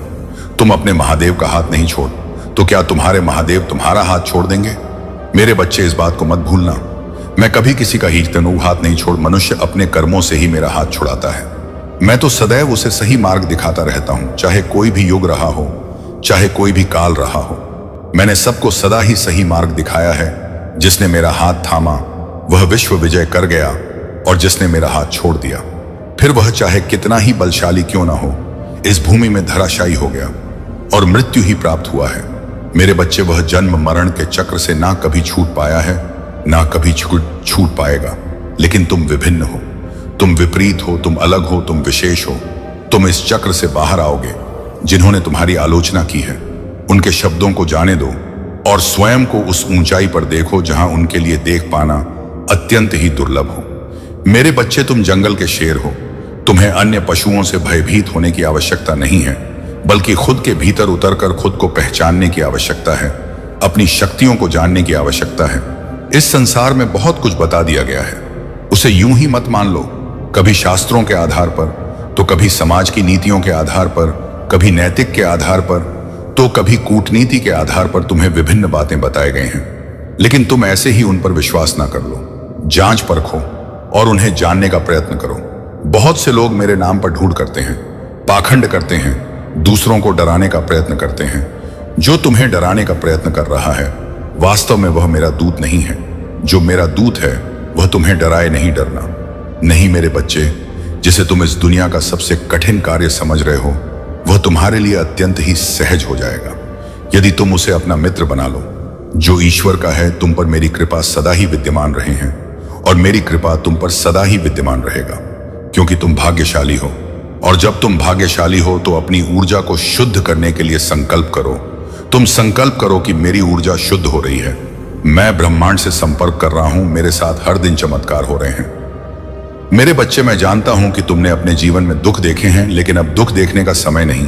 तुम अपने महादेव का हाथ नहीं छोड़, तो क्या तुम्हारे महादेव तुम्हारा हाथ छोड़ देंगे? मेरे बच्चे, इस बात को मत भूलना, मैं कभी किसी का हीतनु हाथ नहीं छोड़। मनुष्य अपने कर्मों से ही मेरा हाथ छुड़ाता है। मैं तो सदैव उसे सही मार्ग दिखाता रहता हूं, चाहे कोई भी युग रहा हो, चाहे कोई भी काल रहा हो। मैंने सबको सदा ही सही मार्ग दिखाया है। जिसने मेरा हाथ थामा वह विश्व विजय कर गया, और जिसने मेरा हाथ छोड़ दिया फिर वह चाहे कितना ही बलशाली क्यों ना हो, इस भूमि में धराशायी हो गया और मृत्यु ही प्राप्त हुआ है। मेरे बच्चे, वह जन्म मरण के चक्र से ना कभी छूट पाया है, ना कभी छूट पाएगा। लेकिन तुम विभिन्न हो, तुम विपरीत हो, तुम अलग हो, तुम विशेष हो। तुम इस चक्र से बाहर आओगे। जिन्होंने तुम्हारी आलोचना की है उनके शब्दों को जाने दो और स्वयं को उस ऊंचाई पर देखो जहां उनके लिए देख पाना अत्यंत ही दुर्लभ हो। मेरे बच्चे, तुम जंगल के शेर हो। तुम्हें अन्य पशुओं से भयभीत होने की आवश्यकता नहीं है, बल्कि खुद के भीतर उतरकर खुद को पहचानने की आवश्यकता है। अपनी शक्तियों को जानने की आवश्यकता है। इस संसार में बहुत कुछ बता दिया गया है, उसे यूं ही मत मान लो। कभी शास्त्रों के आधार पर, तो कभी समाज की नीतियों के आधार पर, कभी नैतिक के आधार पर, तो कभी कूटनीति के आधार पर तुम्हें विभिन्न बातें बताए गए हैं। लेकिन तुम ऐसे ही उन पर विश्वास ना कर लो। जांच परखो और उन्हें जानने का प्रयत्न करो। बहुत से लोग मेरे नाम पर ढूंढ करते हैं, पाखंड करते हैं, दूसरों को डराने का प्रयत्न करते हैं। जो तुम्हें डराने का प्रयत्न कर रहा है वास्तव में वह मेरा दूत नहीं है। जो मेरा दूत है वह तुम्हें डराए नहीं डरना। नहीं मेरे बच्चे, जिसे तुम इस दुनिया का सबसे कठिन कार्य समझ रहे हो वह तुम्हारे लिए अत्यंत ही सहज हो जाएगा यदि तुम उसे अपना मित्र बना लो। जो ईश्वर का है, तुम पर मेरी कृपा सदा ही विद्यमान रहे हैं और मेरी कृपा तुम पर सदा ही विद्यमान रहेगा, क्योंकि तुम भाग्यशाली हो। और जब तुम भाग्यशाली हो तो अपनी ऊर्जा को शुद्ध करने के लिए संकल्प करो। तुम संकल्प करो कि मेरी ऊर्जा शुद्ध हो रही है, मैं ब्रह्मांड से संपर्क कर रहा हूं, मेरे साथ हर दिन चमत्कार हो रहे हैं। मेरे बच्चे, मैं जानता हूं कि तुमने अपने जीवन में दुख देखे हैं, लेकिन अब दुख देखने का समय नहीं,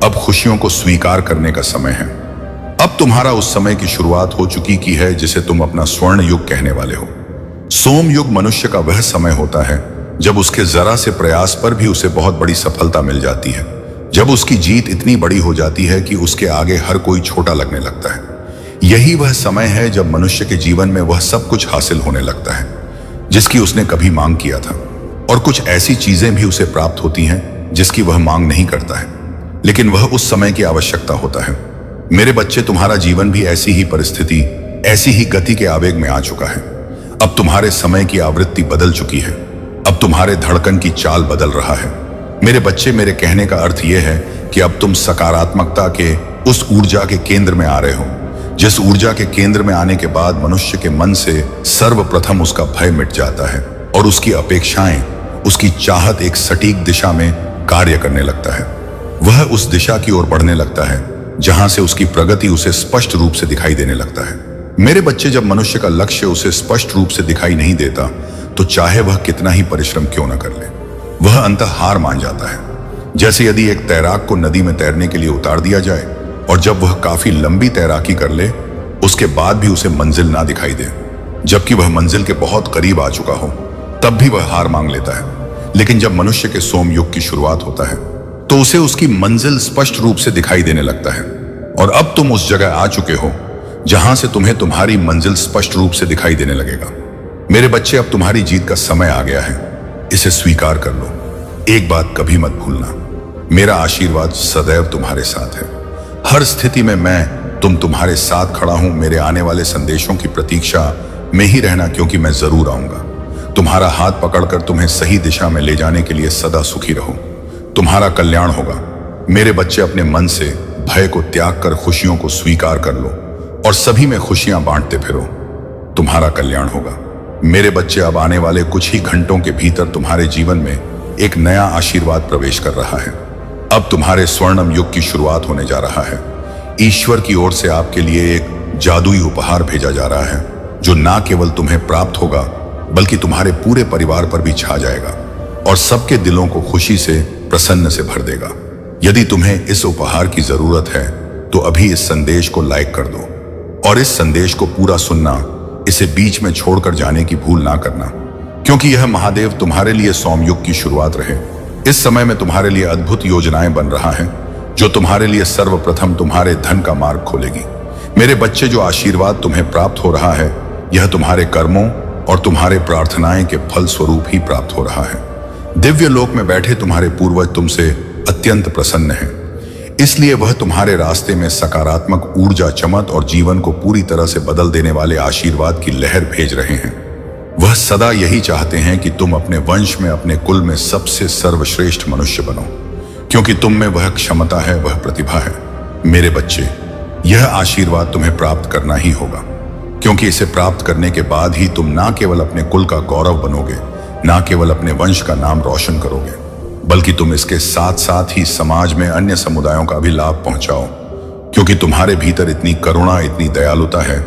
अब खुशियों को स्वीकार करने का समय है। अब तुम्हारा उस समय की शुरुआत हो चुकी की है जिसे तुम अपना स्वर्ण युग कहने वाले हो। सोम युग मनुष्य का वह समय होता है जब उसके जरा से प्रयास पर भी उसे बहुत बड़ी सफलता मिल जाती है, जब उसकी जीत इतनी बड़ी हो जाती है कि उसके आगे हर कोई छोटा लगने लगता है। यही वह समय है जब मनुष्य के जीवन में वह सब कुछ हासिल होने लगता है जिसकी उसने कभी मांग किया था, और कुछ ऐसी चीजें भी उसे प्राप्त होती हैं जिसकी वह मांग नहीं करता है, लेकिन वह उस समय की आवश्यकता होता है। मेरे बच्चे, तुम्हारा जीवन भी ऐसी ही परिस्थिति, ऐसी ही गति के आवेग में आ चुका है। अब तुम्हारे समय की आवृत्ति बदल चुकी है, अब तुम्हारे धड़कन की चाल बदल रहा है। मेरे बच्चे, मेरे कहने का अर्थ यह है कि अब तुम सकारात्मकता के उस ऊर्जा के केंद्र में आ रहे हो, जिस ऊर्जा के केंद्र में आने के बाद मनुष्य के मन से सर्वप्रथम उसका भय मिट जाता है और उसकी अपेक्षाएं, उसकी चाहत एक सटीक दिशा में कार्य करने लगता है। वह उस दिशा की ओर बढ़ने लगता है जहां से उसकी प्रगति उसे स्पष्ट रूप से दिखाई देने लगता है। मेरे बच्चे, जब मनुष्य का लक्ष्य उसे स्पष्ट रूप से दिखाई नहीं देता तो चाहे वह कितना ही परिश्रम क्यों न कर ले, वह अंततः हार मान जाता है। जैसे यदि एक तैराक को नदी में तैरने के लिए उतार दिया जाए और जब वह काफी लंबी तैराकी कर ले उसके बाद भी उसे मंजिल ना दिखाई दे, जबकि वह मंजिल के बहुत करीब आ चुका हो, तब भी वह हार मांग लेता है। लेकिन जब मनुष्य के सोम युग की शुरुआत होता है तो उसे उसकी मंजिल स्पष्ट रूप से दिखाई देने लगता है। और अब तुम उस जगह आ चुके हो जहां से तुम्हें तुम्हारी मंजिल स्पष्ट रूप से दिखाई देने लगेगा। मेरे बच्चे, अब तुम्हारी जीत का समय आ गया है, इसे स्वीकार कर लो। एक बात कभी मत भूलना, मेरा आशीर्वाद सदैव तुम्हारे साथ है। हर स्थिति में मैं तुम्हारे साथ खड़ा हूं। मेरे आने वाले संदेशों की प्रतीक्षा में ही रहना, क्योंकि मैं जरूर आऊंगा। तुम्हारा हाथ पकड़कर तुम्हें सही दिशा में ले जाने के लिए सदा सुखी रहो। तुम्हारा कल्याण होगा। मेरे बच्चे, अपने मन से भय को त्याग कर खुशियों को स्वीकार कर लो और सभी में खुशियां बांटते फिरो। तुम्हारा कल्याण होगा। मेरे बच्चे, अब आने वाले कुछ ही घंटों के भीतर तुम्हारे जीवन में एक नया आशीर्वाद प्रवेश कर रहा है। अब तुम्हारे स्वर्णम युग की शुरुआत होने जा रहा है। ईश्वर की ओर से आपके लिए एक जादुई उपहार भेजा जा रहा है जो ना केवल तुम्हें प्राप्त होगा बल्कि तुम्हारे पूरे परिवार पर भी छा जाएगा और सबके दिलों को खुशी से, प्रसन्न से भर देगा। यदि तुम्हें इस उपहार की जरूरत है तो अभी इस संदेश को लाइक कर दो और इस संदेश को पूरा सुनना, इसे बीच में छोड़कर जाने की भूल ना करना, क्योंकि यह महादेव तुम्हारे लिए सोम युग की शुरुआत रहे। इस समय में तुम्हारे लिए अद्भुत योजनाएं बन रहा है। जो तुम्हारे लिए सर्वप्रथम तुम्हारे धन का मार्ग खोलेगी। मेरे बच्चे, जो आशीर्वाद तुम्हें प्राप्त हो रहा है, यह तुम्हारे कर्मों और तुम्हारे प्रार्थनाएं के फल स्वरूप ही प्राप्त हो रहा है। दिव्य लोक में बैठे तुम्हारे पूर्वज तुमसे अत्यंत प्रसन्न हैं, इसलिए वह तुम्हारे रास्ते में सकारात्मक ऊर्जा, चमक और जीवन को पूरी तरह से बदल देने वाले आशीर्वाद की लहर भेज रहे हैं। वह सदा यही चाहते हैं कि तुम अपने वंश में, अपने कुल में सबसे सर्वश्रेष्ठ मनुष्य बनो, क्योंकि तुम में वह क्षमता है, वह प्रतिभा है। मेरे बच्चे, यह आशीर्वाद तुम्हें प्राप्त करना ही होगा, क्योंकि इसे प्राप्त करने के बाद ही तुम ना केवल अपने कुल का गौरव बनोगे, ना केवल अपने वंश का नाम रोशन करोगे, बल्कि तुम इसके साथ साथ ही समाज में अन्य समुदायों का भी लाभ पहुंचाओ, क्योंकि तुम्हारे भीतर इतनी करुणा, इतनी दयालुता है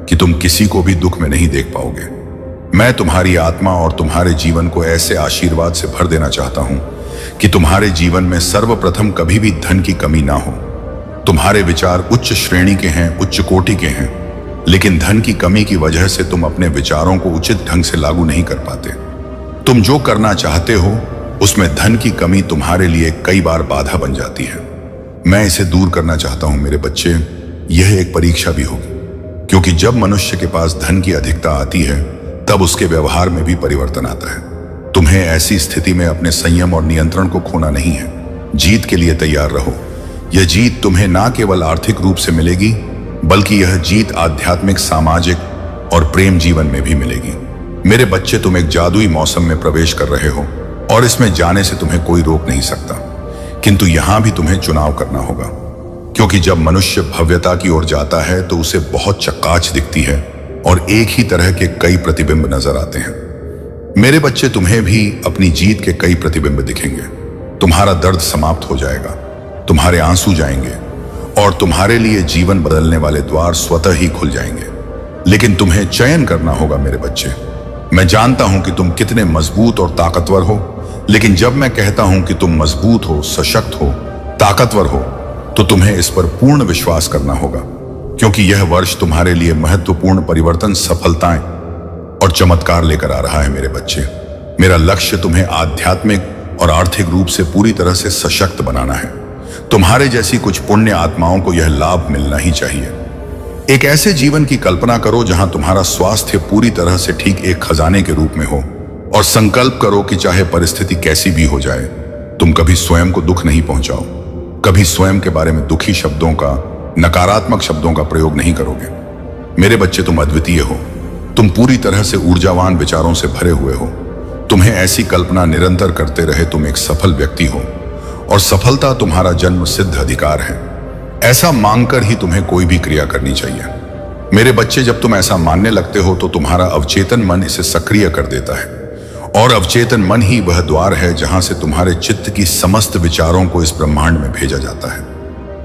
कि तुम किसी को भी दुख में नहीं देख पाओगे। मैं तुम्हारी आत्मा और तुम्हारे जीवन को ऐसे आशीर्वाद से भर देना चाहता हूं कि तुम्हारे जीवन में सर्वप्रथम कभी भी धन की कमी ना हो। तुम्हारे विचार उच्च श्रेणी के हैं, उच्च कोटि के हैं, लेकिन धन की कमी की वजह से तुम अपने विचारों को उचित ढंग से लागू नहीं कर पाते। तुम जो करना चाहते हो उसमें धन की कमी तुम्हारे लिए कई बार बाधा बन जाती है। मैं इसे दूर करना चाहता हूं मेरे बच्चे। यह एक परीक्षा भी होगी, क्योंकि जब मनुष्य के पास धन की अधिकता आती है तब उसके व्यवहार में भी परिवर्तन आता है। तुम्हें ऐसी स्थिति में अपने संयम और नियंत्रण को खोना नहीं है। जीत के लिए तैयार रहो। यह जीत तुम्हें ना केवल आर्थिक रूप से मिलेगी, बल्कि यह जीत आध्यात्मिक, सामाजिक और प्रेम जीवन में भी मिलेगी। मेरे बच्चे, तुम एक जादुई मौसम में प्रवेश कर रहे हो और इसमें जाने से तुम्हें कोई रोक नहीं सकता, किंतु यहां भी तुम्हें चुनाव करना होगा, क्योंकि जब मनुष्य भव्यता की ओर जाता है तो उसे बहुत चकाच दिखती है और एक ही तरह के कई प्रतिबिंब नजर आते हैं। मेरे बच्चे, तुम्हें भी अपनी जीत के कई प्रतिबिंब दिखेंगे। तुम्हारा दर्द समाप्त हो जाएगा, तुम्हारे आंसू जाएंगे और तुम्हारे लिए जीवन बदलने वाले द्वार स्वतः ही खुल जाएंगे। लेकिन तुम्हें चयन करना होगा मेरे बच्चे। मैं जानता हूं कि तुम कितने मजबूत और ताकतवर हो, लेकिन जब मैं कहता हूं कि तुम मजबूत हो, सशक्त हो, ताकतवर हो, तो तुम्हें इस पर पूर्ण विश्वास करना होगा, क्योंकि यह वर्ष तुम्हारे लिए महत्वपूर्ण परिवर्तन, सफलताएं और चमत्कार लेकर आ रहा है मेरे बच्चे। मेरा लक्ष्य तुम्हें आध्यात्मिक और आर्थिक रूप से पूरी तरह से सशक्त बनाना है। तुम्हारे जैसी कुछ पुण्य आत्माओं को यह लाभ मिलना ही चाहिए। एक ऐसे जीवन की कल्पना करो जहां तुम्हारा स्वास्थ्य पूरी तरह से ठीक एक खजाने के रूप में हो, और संकल्प करो कि चाहे परिस्थिति कैसी भी हो जाए, तुम कभी स्वयं को दुख नहीं पहुंचाओ, कभी स्वयं के बारे में दुखी शब्दों का, नकारात्मक शब्दों का प्रयोग नहीं करोगे। मेरे बच्चे, तुम अद्वितीय हो। तुम पूरी तरह से ऊर्जावान विचारों से भरे हुए हो। तुम्हें ऐसी कल्पना निरंतर करते रहे तुम एक सफल व्यक्ति हो, और सफलता तुम्हारा जन्म सिद्ध अधिकार है। ऐसा मांगकर ही तुम्हें कोई भी क्रिया करनी चाहिए। मेरे बच्चे, जब तुम ऐसा मानने लगते हो तो तुम्हारा अवचेतन मन इसे सक्रिय कर देता है, और अवचेतन मन ही वह द्वार है जहां से तुम्हारे चित्त की समस्त विचारों को इस ब्रह्मांड में भेजा जाता है।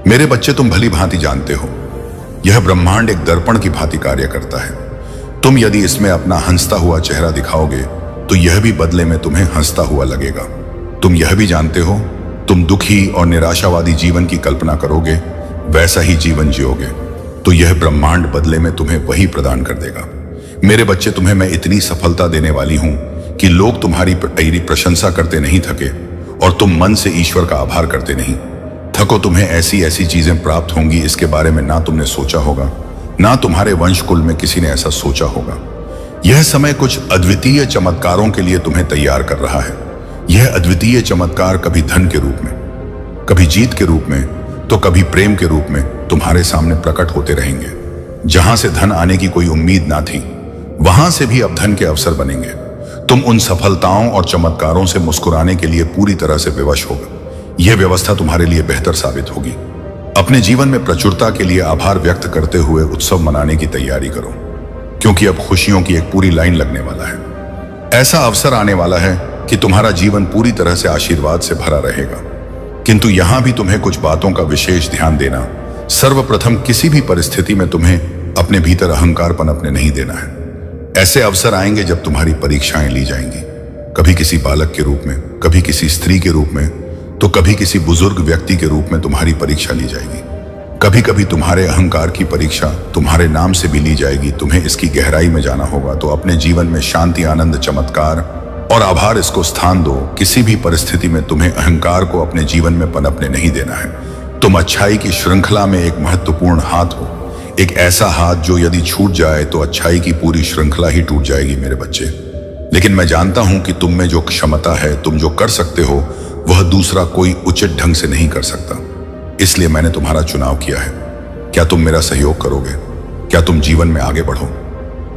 मेरे बच्चे, तुम भली भांति जानते हो, यह ब्रह्मांड एक दर्पण की भांति कार्य करता है। तुम यदि इसमें अपना हंसता हुआ चेहरा दिखाओगे तो यह भी बदले में तुम्हें हंसता हुआ लगेगा। तुम यह भी जानते हो, तुम दुखी और निराशावादी जीवन की कल्पना करोगे, वैसा ही जीवन जियोगे, तो यह ब्रह्मांड बदले में तुम्हें वही प्रदान कर देगा। मेरे बच्चे, तुम्हें मैं इतनी सफलता देने वाली हूं कि लोग तुम्हारी प्रशंसा करते नहीं थके, और तुम मन से ईश्वर का आभार करते नहीं थको। तुम्हें ऐसी ऐसी चीजें प्राप्त होंगी, इसके बारे में ना तुमने सोचा होगा, ना तुम्हारे वंश कुल में किसी ने ऐसा सोचा होगा। यह समय कुछ अद्वितीय चमत्कारों के लिए तुम्हें तैयार कर रहा है। यह अद्वितीय चमत्कार कभी धन के रूप में, कभी जीत के रूप में, तो कभी प्रेम के रूप में तुम्हारे सामने प्रकट होते रहेंगे। जहां से धन आने की कोई उम्मीद ना थी, वहां से भी अब धन के अवसर बनेंगे। तुम उन सफलताओं और चमत्कारों से मुस्कुराने के लिए पूरी तरह से विवश होगा। यह व्यवस्था तुम्हारे लिए बेहतर साबित होगी। अपने जीवन में प्रचुरता के लिए आभार व्यक्त करते हुए उत्सव मनाने की तैयारी करो, क्योंकि अब खुशियों की एक पूरी लाइन लगने वाला है। ऐसा अवसर आने वाला है कि तुम्हारा जीवन पूरी तरह से आशीर्वाद से भरा रहेगा। किंतु यहां भी तुम्हें कुछ बातों का विशेष ध्यान देना। सर्वप्रथम, किसी भी परिस्थिति में तुम्हें अपने भीतर अहंकार पनपने नहीं देना है। ऐसे अवसर आएंगे जब तुम्हारी परीक्षाएं ली जाएंगी, कभी किसी बालक के रूप में, कभी किसी स्त्री के रूप में, तो कभी किसी बुजुर्ग व्यक्ति के रूप में तुम्हारी परीक्षा ली जाएगी। कभी कभी तुम्हारे अहंकार की परीक्षा तुम्हारे नाम से भी ली जाएगी। तुम्हें इसकी गहराई में जाना होगा, तो अपने जीवन में शांति, आनंद, चमत्कार और आभार इसको स्थान दो। किसी भी परिस्थिति में तुम्हें अहंकार को अपने जीवन में पनपने नहीं देना है। तुम अच्छाई की श्रृंखला में एक महत्वपूर्ण हाथ हो, एक ऐसा हाथ जो यदि छूट जाए तो अच्छाई की पूरी श्रृंखला ही टूट जाएगी मेरे बच्चे। लेकिन मैं जानता हूं कि तुम में जो क्षमता है, तुम जो कर सकते हो, वह दूसरा कोई उचित ढंग से नहीं कर सकता। इसलिए मैंने तुम्हारा चुनाव किया है। क्या तुम मेरा सहयोग करोगे? क्या तुम जीवन में आगे बढ़ो?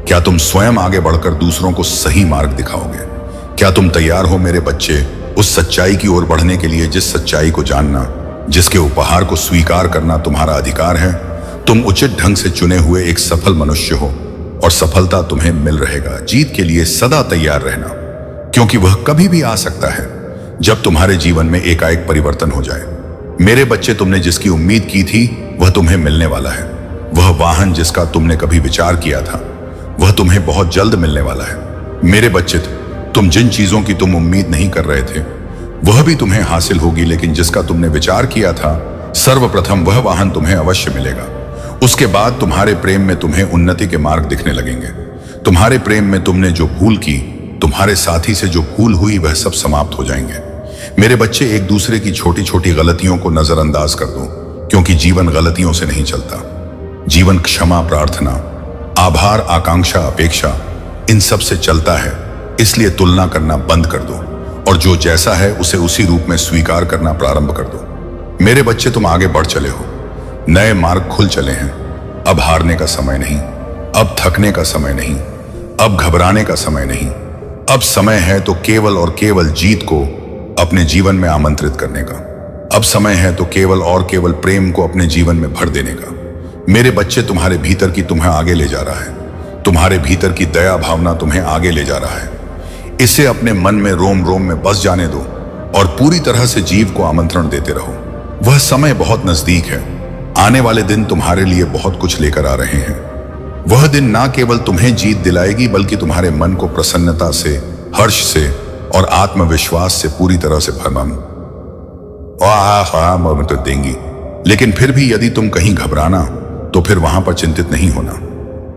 क्या तुम स्वयं आगे बढ़कर दूसरों को सही मार्ग दिखाओगे? क्या तुम तैयार हो मेरे बच्चे उस सच्चाई की ओर बढ़ने के लिए, जिस सच्चाई को जानना, जिसके उपहार को स्वीकार करना तुम्हारा अधिकार है? तुम उचित ढंग से चुने हुए एक सफल मनुष्य हो और सफलता तुम्हें मिल रहेगा। जीत के लिए सदा तैयार रहना, क्योंकि वह कभी भी आ सकता है जब तुम्हारे जीवन में एकाएक परिवर्तन हो जाए। मेरे बच्चे, तुमने जिसकी उम्मीद की थी वह तुम्हें मिलने वाला है। वह वाहन जिसका तुमने कभी विचार किया था वह तुम्हें बहुत जल्द मिलने वाला है। मेरे बच्चे, तुम जिन चीजों की तुम उम्मीद नहीं कर रहे थे वह भी तुम्हें हासिल होगी, लेकिन जिसका तुमने विचार किया था सर्वप्रथम वह वाहन तुम्हें अवश्य मिलेगा। उसके बाद तुम्हारे प्रेम में तुम्हें उन्नति के मार्ग दिखने लगेंगे। तुम्हारे प्रेम में तुमने जो भूल की, तुम्हारे साथी से जो भूल हुई, वह सब समाप्त हो जाएंगे। मेरे बच्चे, एक दूसरे की छोटी छोटी गलतियों को नजरअंदाज कर दो, क्योंकि जीवन गलतियों से नहीं चलता। जीवन क्षमा, प्रार्थना, आभार, आकांक्षा, अपेक्षा, इन सब से चलता है। इसलिए तुलना करना बंद कर दो और जो जैसा है उसे उसी रूप में स्वीकार करना प्रारंभ कर दो। मेरे बच्चे, तुम आगे बढ़ चले हो, नए मार्ग खुल चले हैं। अब हारने का समय नहीं, अब थकने का समय नहीं, अब घबराने का समय नहीं। अब समय है तो केवल और केवल जीत को अपने जीवन में आमंत्रित करने का। अब समय है तो केवल और केवल प्रेम को अपने जीवन में भर देने का। मेरे बच्चे, तुम्हारे भीतर की तुम्हें आगे ले जा रहा है। तुम्हारे भीतर की दया भावना तुम्हें आगे ले जा रहा है। इसे अपने मन में रोम रोम में बस जाने दो और पूरी तरह से जीव को आमंत्रण देते रहो। वह समय बहुत नजदीक है। आने वाले दिन तुम्हारे लिए बहुत कुछ लेकर आ रहे हैं। वह दिन ना केवल तुम्हें जीत दिलाएगी बल्कि तुम्हारे मन को प्रसन्नता से, हर्ष से और आत्मविश्वास से पूरी तरह से तो देंगी। लेकिन फिर भी यदि तुम कहीं घबराना तो फिर वहां पर चिंतित नहीं होना।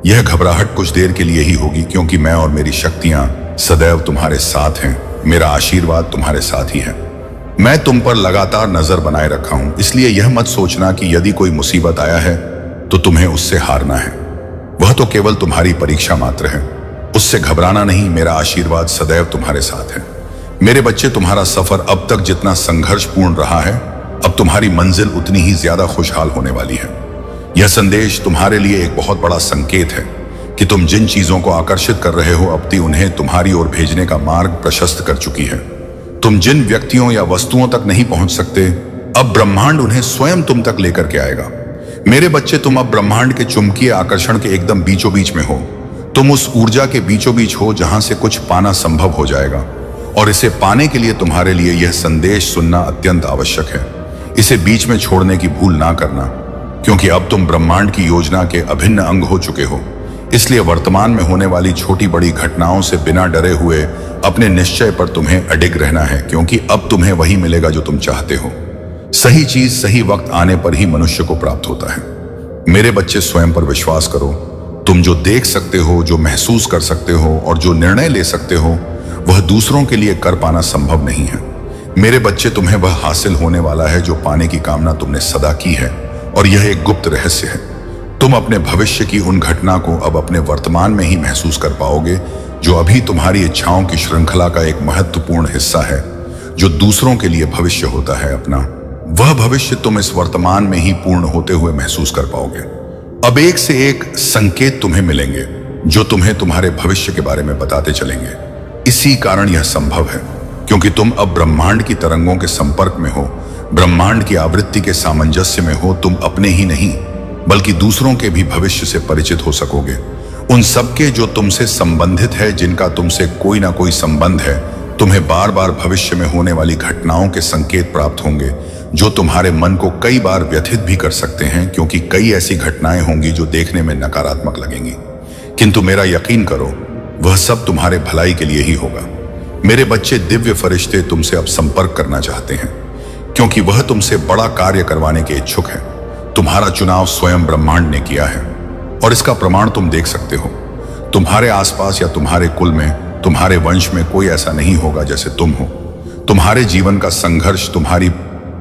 यह घबराहट कुछ देर के लिए ही होगी, क्योंकि मैं और मेरी शक्तियां सदैव तुम्हारे साथ हैं। मेरा आशीर्वाद तुम्हारे साथ ही है। मैं तुम पर लगातार नजर बनाए रखा हूं, इसलिए यह मत सोचना कि यदि कोई मुसीबत आया है तो तुम्हें उससे हारना है। वह तो केवल तुम्हारी परीक्षा मात्र है, उससे घबराना नहीं। मेरा आशीर्वाद सदैव तुम्हारे साथ है। मेरे बच्चे, तुम्हारा सफर अब तक जितना संघर्षपूर्ण रहा है, अब तुम्हारी मंजिल उतनी ही ज्यादा खुशहाल होने वाली है। यह संदेश तुम्हारे लिए एक बहुत बड़ा संकेत है कि तुम जिन चीजों को आकर्षित कर रहे हो, अब उन्हें तुम्हारी ओर भेजने का मार्ग प्रशस्त कर चुकी है। तुम जिन व्यक्तियों या वस्तुओं तक नहीं पहुंच सकते, अब ब्रह्मांड उन्हें स्वयं तुम तक लेकर के आएगा। मेरे बच्चे, तुम अब ब्रह्मांड के चुंबकीय आकर्षण के एकदम बीचों बीच में हो। तुम उस ऊर्जा के बीचों बीच हो जहां से कुछ पाना संभव हो जाएगा, और इसे पाने के लिए तुम्हारे लिए यह संदेश सुनना अत्यंत आवश्यक है। इसे बीच में छोड़ने की भूल ना करना, क्योंकि अब तुम ब्रह्मांड की योजना के अभिन्न अंग हो चुके हो। इसलिए वर्तमान में होने वाली छोटी बड़ी घटनाओं से बिना डरे हुए अपने निश्चय पर तुम्हें अडिग रहना है, क्योंकि अब तुम्हें वही मिलेगा जो तुम चाहते हो। सही चीज सही वक्त आने पर ही मनुष्य को प्राप्त होता है। मेरे बच्चे, स्वयं पर विश्वास करो। तुम जो देख सकते हो, जो महसूस कर सकते हो और जो निर्णय ले सकते हो, वह दूसरों के लिए कर पाना संभव नहीं है। मेरे बच्चे, तुम्हें वह हासिल होने वाला है जो पाने की कामना तुमने सदा की है, और यह एक गुप्त रहस्य है। तुम अपने भविष्य की उन घटना को अब अपने वर्तमान में ही महसूस कर पाओगे, जो अभी तुम्हारी इच्छाओं की श्रृंखला का एक महत्वपूर्ण हिस्सा है, जो दूसरों के लिए भविष्य होता है अपना। वह भविष्य तुम इस वर्तमान में ही पूर्ण होते हुए महसूस कर पाओगे। अब एक से एक संकेत तुम्हें मिलेंगे जो तुम्हें तुम्हारे भविष्य के बारे में बताते चलेंगे। इसी कारण यह संभव है, क्योंकि तुम अब ब्रह्मांड की तरंगों के संपर्क में हो, ब्रह्मांड की आवृत्ति के सामंजस्य में हो। तुम अपने ही नहीं बल्कि दूसरों के भी भविष्य से परिचित हो सकोगे, उन सबके जो तुमसे संबंधित है, जिनका तुमसे कोई ना कोई संबंध है। तुम्हें बार बार भविष्य में होने वाली घटनाओं के संकेत प्राप्त होंगे जो तुम्हारे मन को कई बार व्यथित भी कर सकते हैं, क्योंकि कई ऐसी घटनाएं होंगी जो देखने में नकारात्मक लगेंगी, किंतु मेरा यकीन करो, वह सब तुम्हारे भलाई के लिए ही होगा। मेरे बच्चे, दिव्य फरिश्ते तुमसे अब संपर्क करना चाहते हैं, क्योंकि वह तुमसे बड़ा कार्य करवाने के इच्छुक है। तुम्हारा चुनाव स्वयं ब्रह्मांड ने किया है, और इसका प्रमाण तुम देख सकते हो। तुम्हारे आसपास या तुम्हारे कुल में, तुम्हारे वंश में कोई ऐसा नहीं होगा जैसे तुम हो। तुम्हारे जीवन का संघर्ष, तुम्हारी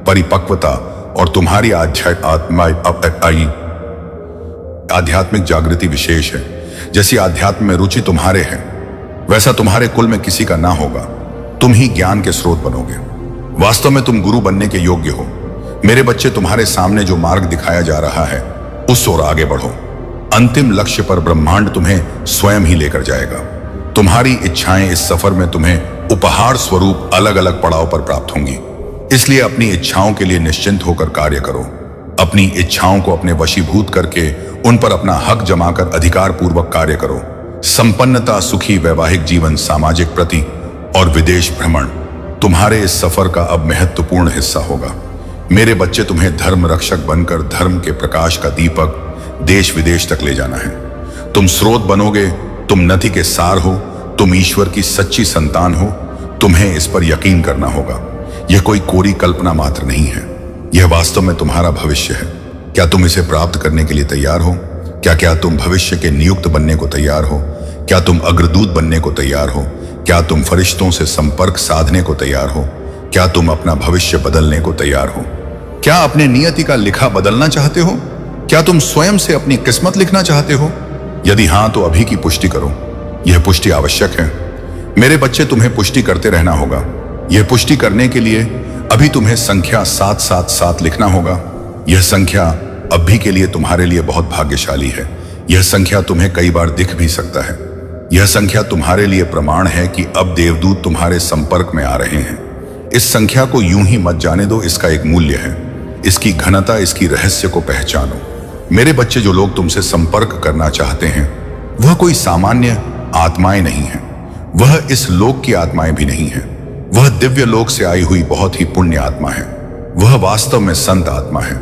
परिपक्वता और तुम्हारी आध्यात्मिक जागृति विशेष है। जैसी आध्यात्म में रुचि तुम्हारे है, वैसा तुम्हारे कुल में किसी का ना होगा। तुम ही ज्ञान के स्रोत बनोगे। वास्तव में तुम गुरु बनने के योग्य हो। मेरे बच्चे, तुम्हारे सामने जो मार्ग दिखाया जा रहा है उस ओर आगे बढ़ो। अंतिम लक्ष्य पर ब्रह्मांड तुम्हें स्वयं ही लेकर जाएगा। तुम्हारी इच्छाएं इस सफर में तुम्हें उपहार स्वरूप अलग अलग पड़ाव पर प्राप्त होंगी। इसलिए अपनी इच्छाओं के लिए निश्चिंत होकर कार्य करो। अपनी इच्छाओं को अपने वशीभूत करके उन पर अपना हक जमाकर अधिकार पूर्वक कार्य करो। संपन्नता, सुखी वैवाहिक जीवन, सामाजिक प्रति और विदेश भ्रमण तुम्हारे इस सफर का अब महत्वपूर्ण हिस्सा होगा। मेरे बच्चे, तुम्हें धर्म रक्षक बनकर धर्म के प्रकाश का दीपक देश विदेश तक ले जाना है। तुम स्रोत बनोगे, तुम नदी के सार हो, तुम ईश्वर की सच्ची संतान हो। तुम्हें इस पर यकीन करना होगा। यह कोई कोरी कल्पना मात्र नहीं है, यह वास्तव में तुम्हारा भविष्य है। क्या तुम इसे प्राप्त करने के लिए तैयार हो? क्या तुम भविष्य के नियुक्त बनने को तैयार हो? क्या तुम अग्रदूत बनने को तैयार हो? क्या तुम फरिश्तों से संपर्क साधने को तैयार हो? क्या तुम अपना भविष्य बदलने को तैयार हो? क्या अपने नियति का लिखा बदलना चाहते हो? क्या तुम स्वयं से अपनी किस्मत लिखना चाहते हो? यदि हां, तो अभी की पुष्टि करो। यह पुष्टि आवश्यक है। मेरे बच्चे, तुम्हें पुष्टि करते रहना होगा। यह पुष्टि करने के लिए अभी तुम्हें संख्या 777 लिखना होगा। यह संख्या अब भी के लिए तुम्हारे लिए बहुत भाग्यशाली है। यह संख्या तुम्हें कई बार दिख भी सकता है। यह संख्या तुम्हारे लिए प्रमाण है कि अब देवदूत तुम्हारे संपर्क में आ रहे हैं। इस संख्या को यूं ही मत जाने दो। इसका एक मूल्य है। इसकी घनता, इसकी रहस्य को पहचानो। मेरे बच्चे, जो लोग तुमसे संपर्क करना चाहते हैं वह कोई सामान्य आत्माएं नहीं है। वह इस लोक की आत्माएं भी नहीं है। वह दिव्य लोक से आई हुई बहुत ही पुण्य आत्मा है। वह वास्तव में संत आत्मा है।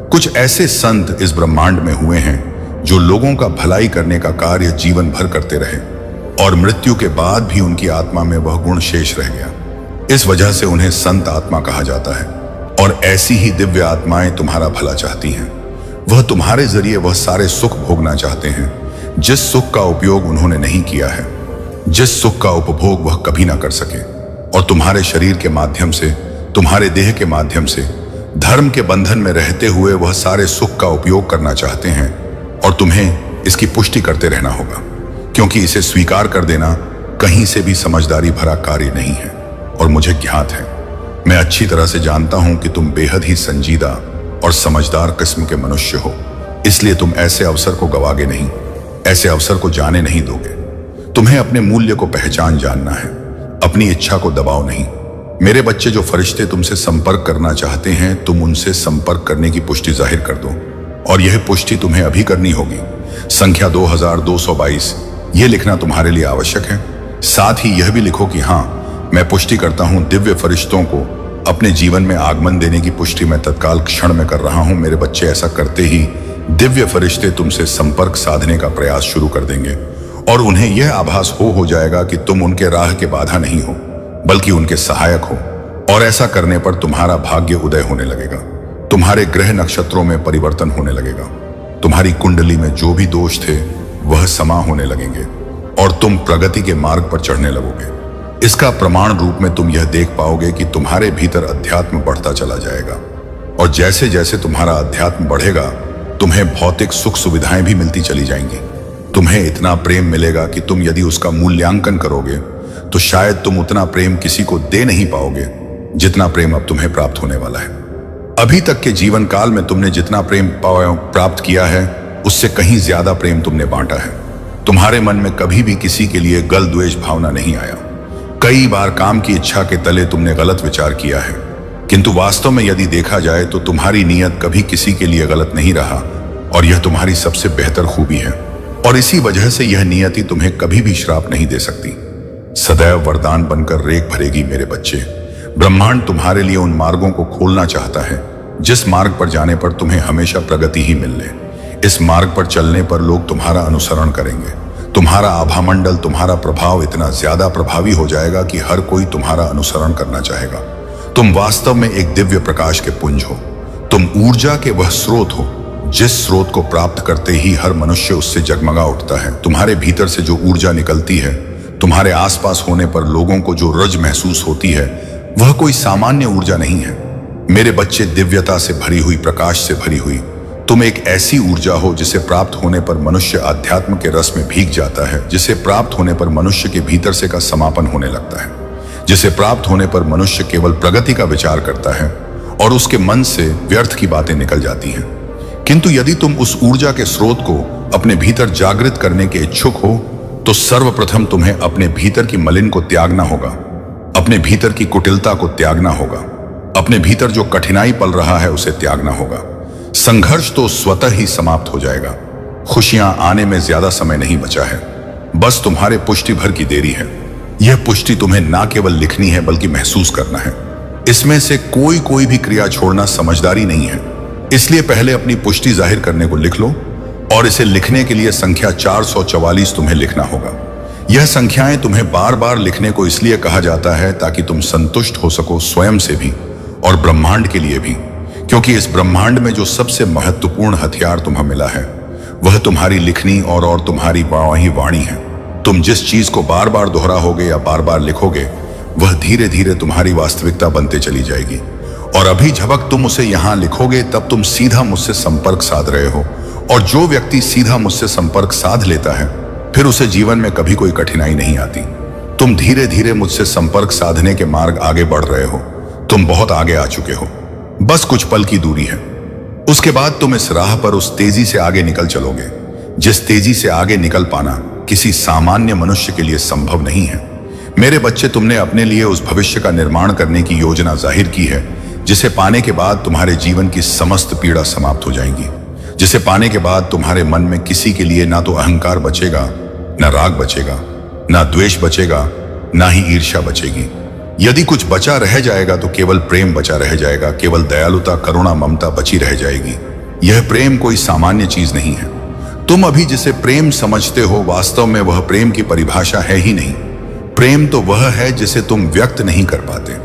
कुछ ऐसे संत इस ब्रह्मांड में हुए हैं जो लोगों का भलाई करने का कार्य जीवन भर करते रहे और मृत्यु के बाद भी उनकी आत्मा में वह गुण शेष रह गया। इस वजह से उन्हें संत आत्मा कहा जाता है। और ऐसी ही दिव्य आत्माएं तुम्हारा भला चाहती हैं। वह तुम्हारे जरिए वह सारे सुख भोगना चाहते हैं जिस सुख का उपयोग उन्होंने नहीं किया है, जिस सुख का उपभोग वह कभी ना कर सके। और तुम्हारे शरीर के माध्यम से, तुम्हारे देह के माध्यम से, धर्म के बंधन में रहते हुए वह सारे सुख का उपयोग करना चाहते हैं। और तुम्हें इसकी पुष्टि करते रहना होगा, क्योंकि इसे स्वीकार कर देना कहीं से भी समझदारी भरा कार्य नहीं है। और मुझे ज्ञात है, मैं अच्छी तरह से जानता हूं कि तुम बेहद ही संजीदा और समझदार किस्म के मनुष्य हो। इसलिए तुम ऐसे अवसर को गवागे नहीं, ऐसे अवसर को जाने नहीं दोगे। तुम्हें अपने मूल्य को पहचान जानना है, अपनी इच्छा को दबाओ नहीं। मेरे बच्चे, जो फरिश्ते तुमसे संपर्क करना चाहते हैं, तुम उनसे संपर्क करने की पुष्टि जाहिर कर दो। और यह पुष्टि तुम्हें अभी करनी होगी। संख्या 2222 यह लिखना तुम्हारे लिए आवश्यक है। साथ ही यह भी लिखो कि हां, मैं पुष्टि करता हूं, दिव्य फरिश्तों को अपने जीवन में आगमन देने की पुष्टि मैं तत्काल क्षण में कर रहा हूं। मेरे बच्चे, ऐसा करते ही दिव्य फरिश्ते तुमसे संपर्क साधने का प्रयास शुरू कर देंगे और उन्हें यह आभास हो जाएगा कि तुम उनके राह के बाधा नहीं हो, बल्कि उनके सहायक हो। और ऐसा करने पर तुम्हारा भाग्य उदय होने लगेगा। तुम्हारे ग्रह नक्षत्रों में परिवर्तन होने लगेगा। तुम्हारी कुंडली में जो भी दोष थे वह समा होने लगेंगे और तुम प्रगति के मार्ग पर चढ़ने लगोगे। इसका प्रमाण रूप में तुम यह देख पाओगे कि तुम्हारे भीतर अध्यात्म बढ़ता चला जाएगा। और जैसे जैसे तुम्हारा अध्यात्म बढ़ेगा, तुम्हें भौतिक सुख सुविधाएं भी मिलती चली जाएंगी। तुम्हें इतना प्रेम मिलेगा कि तुम यदि उसका मूल्यांकन करोगे तो शायद तुम उतना प्रेम किसी को दे नहीं पाओगे जितना प्रेम अब तुम्हें प्राप्त होने वाला है। अभी तक के जीवन काल में तुमने जितना प्रेम प्राप्त किया है उससे कहीं ज्यादा प्रेम तुमने बांटा है। तुम्हारे मन में कभी भी किसी के लिए गल द्वेष भावना नहीं आया। कई बार काम की इच्छा के तले तुमने गलत विचार किया है, किंतु वास्तव में यदि देखा जाए तो तुम्हारी नीयत कभी किसी के लिए गलत नहीं रहा और यह तुम्हारी सबसे बेहतर खूबी है। और इसी वजह से यह नियति तुम्हें कभी भी श्राप नहीं दे सकती, सदैव वरदान बनकर रेख भरेगी। मेरे बच्चे, ब्रह्मांड तुम्हारे लिए उन मार्गों को खोलना चाहता है जिस मार्ग पर जाने पर तुम्हें हमेशा प्रगति ही मिलने। इस मार्ग पर चलने पर लोग तुम्हारा अनुसरण करेंगे। तुम्हारा आभामंडल, तुम्हारा प्रभाव इतना ज्यादा प्रभावी हो जाएगा कि हर कोई तुम्हारा अनुसरण करना चाहेगा। तुम वास्तव में एक दिव्य प्रकाश के पुंज हो। तुम ऊर्जा के वह स्रोत हो जिस स्रोत को प्राप्त करते ही हर मनुष्य उससे जगमगा उठता है। तुम्हारे भीतर से जो ऊर्जा निकलती है, तुम्हारे आसपास होने पर लोगों को जो रज महसूस होती है, वह कोई सामान्य ऊर्जा नहीं है। मेरे बच्चे, दिव्यता से भरी हुई, प्रकाश से भरी हुई तुम एक ऐसी ऊर्जा हो जिसे प्राप्त होने पर मनुष्य आध्यात्म के रस में भीग जाता है, जिसे प्राप्त होने पर मनुष्य के भीतर से का समापन होने लगता है, जिसे प्राप्त होने पर मनुष्य केवल प्रगति का विचार करता है और उसके मन से व्यर्थ की बातें निकल जाती हैं। किंतु यदि तुम उस ऊर्जा के स्रोत को अपने भीतर जागृत करने के इच्छुक हो तो सर्वप्रथम तुम्हें अपने भीतर की मलिन को त्यागना होगा, अपने भीतर की कुटिलता को त्यागना होगा, अपने भीतर जो कठिनाई पल रहा है उसे त्यागना होगा। संघर्ष तो स्वतः ही समाप्त हो जाएगा। खुशियां आने में ज्यादा समय नहीं बचा है, बस तुम्हारे पुष्टि भर की देरी है। यह पुष्टि तुम्हें ना केवल लिखनी है बल्कि महसूस करना है। इसमें से कोई भी क्रिया छोड़ना समझदारी नहीं है। इसलिए पहले अपनी पुष्टि जाहिर करने को लिख लो और इसे लिखने के लिए संख्या 444 तुम्हें लिखना होगा। यह संख्याएं तुम्हें बार बार लिखने को इसलिए कहा जाता है ताकि तुम संतुष्ट हो सको स्वयं से भी और ब्रह्मांड के लिए भी, क्योंकि इस ब्रह्मांड में जो सबसे महत्वपूर्ण हथियार तुम्हें मिला है वह तुम्हारी लिखनी और तुम्हारी वाणी है। तुम जिस चीज को बार बार दोहराओगे या बार बार लिखोगे वह धीरे धीरे तुम्हारी वास्तविकता बनते चली जाएगी। और अभी झपक तुम उसे यहां लिखोगे तब तुम सीधा मुझसे संपर्क साध रहे हो, और जो व्यक्ति सीधा मुझसे संपर्क साध लेता है फिर उसे जीवन में कभी कोई कठिनाई नहीं आती। तुम धीरे धीरे मुझसे संपर्क साधने के मार्ग आगे बढ़ रहे हो। तुम बहुत आगे आ चुके हो, बस कुछ पल की दूरी है। उसके बाद तुम इस राह पर उस तेजी से आगे निकल चलोगे जिस तेजी से आगे निकल पाना किसी सामान्य मनुष्य के लिए संभव नहीं है। मेरे बच्चे, तुमने अपने लिए उस भविष्य का निर्माण करने की योजना जाहिर की है जिसे पाने के बाद तुम्हारे जीवन की समस्त पीड़ा समाप्त हो जाएंगी, जिसे पाने के बाद तुम्हारे मन में किसी के लिए ना तो अहंकार बचेगा, ना राग बचेगा, ना द्वेष बचेगा, ना ही ईर्ष्या बचेगी। यदि कुछ बचा रह जाएगा तो केवल प्रेम बचा रह जाएगा, केवल दयालुता, करुणा, ममता बची रह जाएगी। यह प्रेम कोई सामान्य चीज नहीं है। तुम अभी जिसे प्रेम समझते हो वास्तव में वह प्रेम की परिभाषा है ही नहीं। प्रेम तो वह है जिसे तुम व्यक्त नहीं कर पाते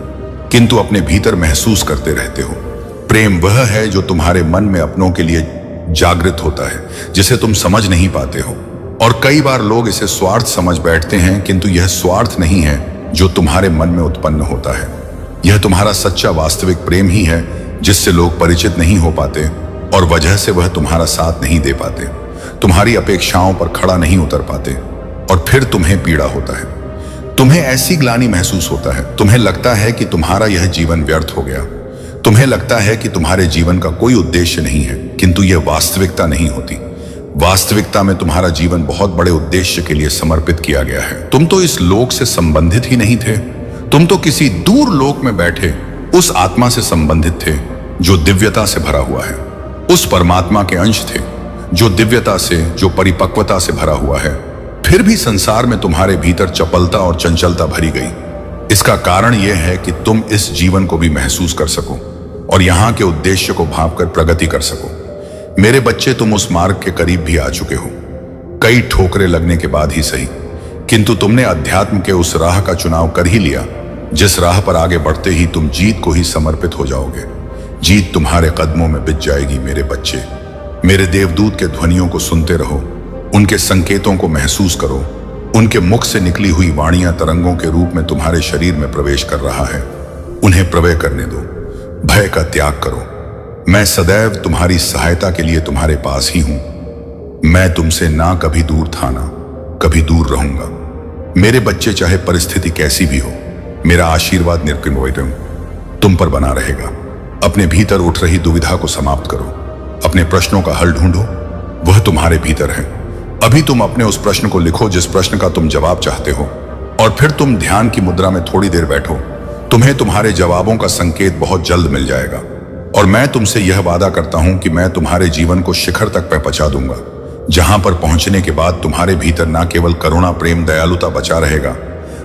किंतु अपने भीतर महसूस करते रहते हो। प्रेम वह है जो तुम्हारे मन में अपनों के लिए जागृत होता है, जिसे तुम समझ नहीं पाते हो। और कई बार लोग इसे स्वार्थ समझ बैठते हैं, किंतु यह स्वार्थ नहीं है जो तुम्हारे मन में उत्पन्न होता है। यह तुम्हारा सच्चा वास्तविक प्रेम ही है जिससे लोग परिचित नहीं हो पाते और वजह से वह तुम्हारा साथ नहीं दे पाते, तुम्हारी अपेक्षाओं पर खड़ा नहीं उतर पाते और फिर तुम्हें पीड़ा होता है। तुम्हें ऐसी ग्लानि महसूस होता है, तुम्हें लगता है कि तुम्हारा यह जीवन व्यर्थ हो गया, तुम्हें लगता है कि तुम्हारे जीवन का कोई उद्देश्य नहीं है, किंतु यह वास्तविकता नहीं होती। वास्तविकता में तुम्हारा जीवन बहुत बड़े उद्देश्य के लिए समर्पित किया गया है। तुम तो इस लोक से संबंधित ही नहीं थे, तुम तो किसी दूर लोक में बैठे उस आत्मा से संबंधित थे जो दिव्यता से भरा हुआ है, उस परमात्मा के अंश थे जो दिव्यता से, जो परिपक्वता से भरा हुआ है। फिर भी संसार में तुम्हारे भीतर चपलता और चंचलता भरी गई। इसका कारण यह है कि तुम इस जीवन को भी महसूस कर सको और यहाँ के उद्देश्य को भांपकर प्रगति कर सको। मेरे बच्चे, तुम उस मार्ग के करीब भी आ चुके हो, कई ठोकरें लगने के बाद ही सही, किंतु तुमने अध्यात्म के उस राह का चुनाव कर ही लिया जिस राह पर आगे बढ़ते ही तुम जीत को ही समर्पित हो जाओगे। जीत तुम्हारे कदमों में बिछ जाएगी। मेरे बच्चे, मेरे देवदूत के ध्वनियों को सुनते रहो, उनके संकेतों को महसूस करो। उनके मुख से निकली हुई वाणियां तरंगों के रूप में तुम्हारे शरीर में प्रवेश कर रहा है। उन्हें प्रवेश करने दो, भय का त्याग करो। मैं सदैव तुम्हारी सहायता के लिए तुम्हारे पास ही हूं। मैं तुमसे ना कभी दूर था, ना कभी दूर रहूंगा। मेरे बच्चे, चाहे परिस्थिति कैसी भी हो, मेरा आशीर्वाद निर्विघ्न तुम पर बना रहेगा। अपने भीतर उठ रही दुविधा को समाप्त करो, अपने प्रश्नों का हल ढूंढो, वह तुम्हारे भीतर है। अभी तुम अपने उस प्रश्न को लिखो जिस प्रश्न का तुम जवाब चाहते हो, और फिर तुम ध्यान की मुद्रा में थोड़ी देर बैठो। तुम्हें तुम्हारे जवाबों का संकेत बहुत जल्द मिल जाएगा और मैं तुमसे यह वादा करता हूं कि मैं तुम्हारे जीवन को शिखर तक पहुंचा दूंगा, जहां पर पहुंचने के बाद तुम्हारे भीतर न केवल करुणा, प्रेम, दयालुता बचा रहेगा,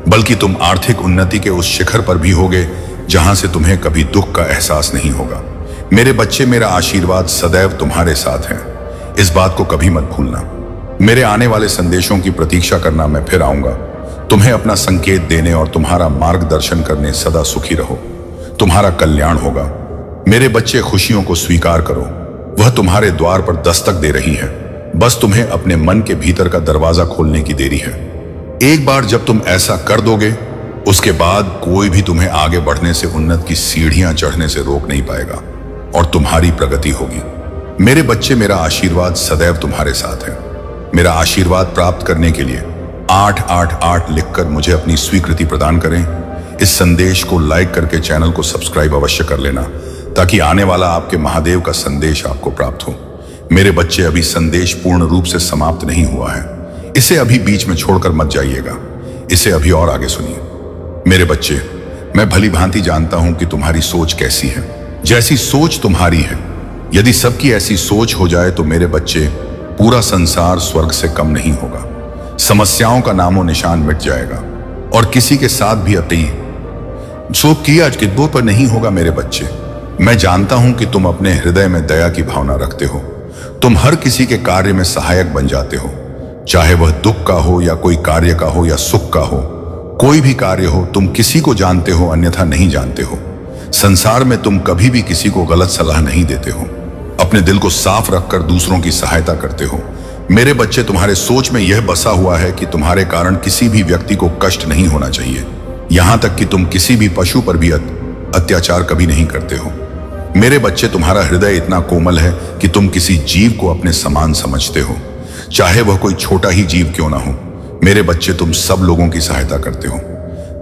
बल्कि तुम आर्थिक उन्नति के उस शिखर पर भी होगे जहां से तुम्हें कभी दुख का एहसास नहीं होगा। मेरे बच्चे, मेरा आशीर्वाद सदैव तुम्हारे साथ है, इस बात को कभी मत भूलना। मेरे आने वाले संदेशों की प्रतीक्षा करना, मैं फिर आऊंगा तुम्हें अपना संकेत देने और तुम्हारा मार्गदर्शन करने। सदा सुखी रहो, तुम्हारा कल्याण होगा। मेरे बच्चे, खुशियों को स्वीकार करो, वह तुम्हारे द्वार पर दस्तक दे रही है, बस तुम्हें अपने मन के भीतर का दरवाजा खोलने की देरी है। एक बार जब तुम ऐसा कर दोगे, उसके बाद कोई भी तुम्हें आगे बढ़ने से, उन्नत की सीढ़ियां चढ़ने से रोक नहीं पाएगा और तुम्हारी प्रगति होगी। मेरे बच्चे, मेरा आशीर्वाद सदैव तुम्हारे साथ है। मेरा आशीर्वाद प्राप्त करने के लिए 888 लिखकर मुझे अपनी स्वीकृति प्रदान करें। इस संदेश को लाइक करके चैनल को सब्सक्राइब अवश्य कर लेना, ताकि आने वाला आपके महादेव का संदेश आपको प्राप्त हो। मेरे बच्चे, अभी संदेश पूर्ण रूप से समाप्त नहीं हुआ है। इसे अभी बीच में छोड़कर मत जाइएगा, इसे अभी और आगे सुनिए। मेरे बच्चे, मैं भली भांति जानता हूं कि तुम्हारी सोच कैसी है। जैसी सोच तुम्हारी है, यदि सबकी ऐसी सोच हो जाए तो मेरे बच्चे, पूरा संसार स्वर्ग से कम नहीं होगा। समस्याओं का नामो निशान मिट जाएगा और किसी के साथ भी अति शोक किया किद्बों पर नहीं होगा। मेरे बच्चे, मैं जानता हूं कि तुम अपने हृदय में दया की भावना रखते हो। तुम हर किसी के कार्य में सहायक बन जाते हो, चाहे वह दुख का हो या कोई कार्य का हो या सुख का हो। कोई भी कार्य हो, तुम किसी को जानते हो, अन्यथा नहीं जानते हो। संसार में तुम कभी भी किसी को गलत सलाह नहीं देते हो। अपने दिल को साफ रखकर दूसरों की सहायता करते हो। मेरे बच्चे, तुम्हारे सोच में यह बसा हुआ है कि तुम्हारे कारण किसी भी व्यक्ति को कष्ट नहीं होना चाहिए। यहां तक कि तुम किसी भी पशु पर भी अत्याचार कभी नहीं करते हो। मेरे बच्चे, तुम्हारा हृदय इतना कोमल है कि तुम किसी जीव को अपने समान समझते हो, चाहे वह कोई छोटा ही जीव क्यों ना हो। मेरे बच्चे, तुम सब लोगों की सहायता करते हो।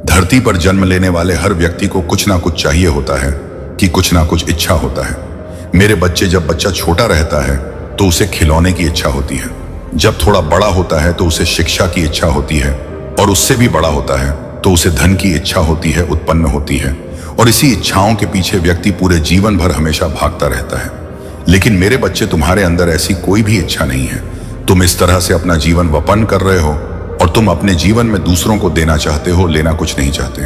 धरती पर जन्म लेने वाले हर व्यक्ति को कुछ ना कुछ चाहिए होता है, कि कुछ ना कुछ इच्छा होता है। मेरे बच्चे, जब बच्चा छोटा रहता है तो उसे खिलौने की इच्छा होती है। जब थोड़ा बड़ा होता है तो उसे शिक्षा की इच्छा होती है, और उससे भी बड़ा होता है तो उसे धन की इच्छा होती है, उत्पन्न होती है। और इसी इच्छाओं के पीछे व्यक्ति पूरे जीवन भर हमेशा भागता रहता है। लेकिन मेरे बच्चे, तुम्हारे अंदर ऐसी कोई भी इच्छा नहीं है। तुम इस तरह से अपना जीवन व्यापन कर रहे हो और तुम अपने जीवन में दूसरों को देना चाहते हो, लेना कुछ नहीं चाहते।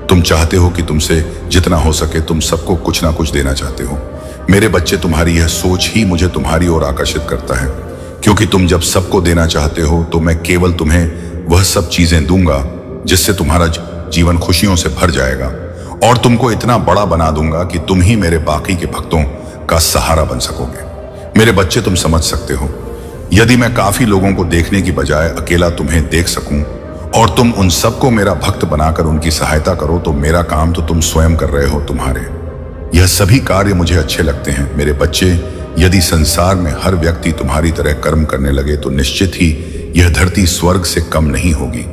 तुम चाहते हो कि तुमसे जितना हो सके तुम सबको कुछ ना कुछ देना चाहते हो। मेरे बच्चे, तुम्हारी यह सोच ही मुझे तुम्हारी ओर आकर्षित करता है, क्योंकि तुम जब सबको देना चाहते हो तो मैं केवल तुम्हें वह सब चीजें दूंगा जिससे तुम्हारा जीवन खुशियों से भर जाएगा, और तुमको इतना बड़ा बना दूंगा कि तुम ही मेरे बाकी के भक्तों का सहारा बन सकोगे। मेरे बच्चे, तुम समझ सकते हो, यदि मैं काफी लोगों को देखने की बजाय अकेला तुम्हें देख सकूं और तुम उन सबको मेरा भक्त बनाकर उनकी सहायता करो, तो मेरा काम तो तुम स्वयं कर रहे हो। तुम्हारे यह सभी कार्य मुझे अच्छे लगते हैं। मेरे बच्चे, यदि संसार में हर व्यक्ति तुम्हारी तरह कर्म करने लगे तो निश्चित ही यह धरती स्वर्ग से कम नहीं होगी,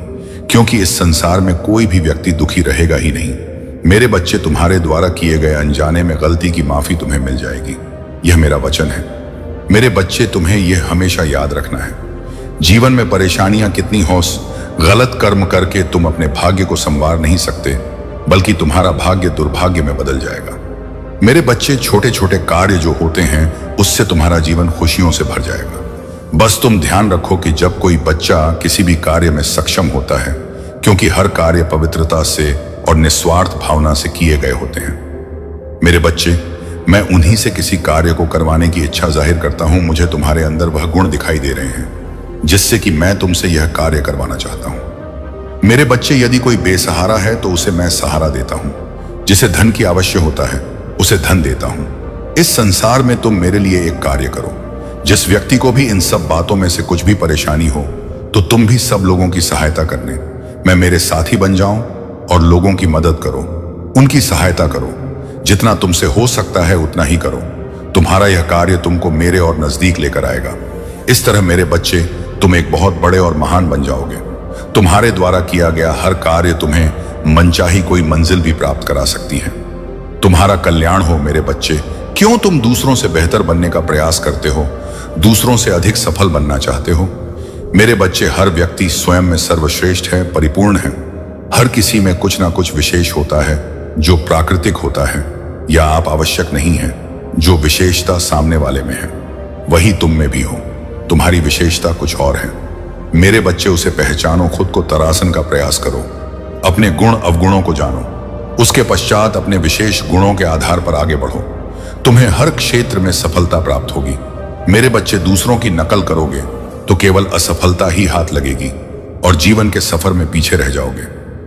क्योंकि इस संसार में कोई भी व्यक्ति दुखी रहेगा ही नहीं। मेरे बच्चे, तुम्हारे द्वारा किए गए अनजाने में गलती की माफी तुम्हें मिल जाएगी, यह मेरा वचन है। मेरे बच्चे, तुम्हें यह हमेशा याद रखना है, जीवन में परेशानियां कितनी हो, गलत कर्म करके तुम अपने भाग्य को संवार नहीं सकते, बल्कि तुम्हारा भाग्य दुर्भाग्य में बदल जाएगा। मेरे बच्चे, छोटे छोटे कार्य जो होते हैं उससे तुम्हारा जीवन खुशियों से भर जाएगा। बस तुम ध्यान रखो कि जब कोई बच्चा किसी भी कार्य में सक्षम होता है, क्योंकि हर कार्य पवित्रता से और निस्वार्थ भावना से किए गए होते हैं। मेरे बच्चे, मैं उन्हीं से किसी कार्य को करवाने की इच्छा जाहिर करता हूं। मुझे तुम्हारे अंदर वह गुण दिखाई दे रहे हैं जिससे कि मैं तुमसे यह कार्य करवाना चाहता हूं। मेरे बच्चे, यदि कोई बेसहारा है तो उसे मैं सहारा देता हूं। जिसे धन की आवश्यकता होता है उसे धन देता हूं। इस संसार में तुम मेरे लिए एक कार्य करो। जिस व्यक्ति को भी इन सब बातों में से कुछ भी परेशानी हो तो तुम भी सब लोगों की सहायता करने, मैं मेरे साथी बन जाऊं और लोगों की मदद करो, उनकी सहायता करो। जितना तुमसे हो सकता है उतना ही करो। तुम्हारा यह कार्य तुमको मेरे और नजदीक लेकर आएगा। इस तरह मेरे बच्चे, तुम एक बहुत बड़े और महान बन जाओगे। तुम्हारे द्वारा किया गया हर कार्य तुम्हें मनचाही कोई मंजिल भी प्राप्त करा सकती है। तुम्हारा कल्याण हो मेरे बच्चे। क्यों तुम दूसरों से बेहतर बनने का प्रयास करते हो, दूसरों से अधिक सफल बनना चाहते हो? मेरे बच्चे, हर व्यक्ति स्वयं में सर्वश्रेष्ठ है, परिपूर्ण है। हर किसी में कुछ ना कुछ विशेष होता है जो प्राकृतिक होता है या आप आवश्यक नहीं है। जो विशेषता सामने वाले में है वही तुम में भी हो। तुम्हारी विशेषता कुछ और है। मेरे बच्चे, उसे पहचानो, खुद को तरासन का प्रयास करो, अपने गुण अवगुणों को जानो, उसके पश्चात अपने विशेष गुणों के आधार पर आगे बढ़ो। तुम्हें हर क्षेत्र में सफलता प्राप्त होगी। मेरे बच्चे, दूसरों की नकल करोगे तो केवल असफलता ही हाथ लगेगी और जीवन के सफर में पीछे रह जाओगे।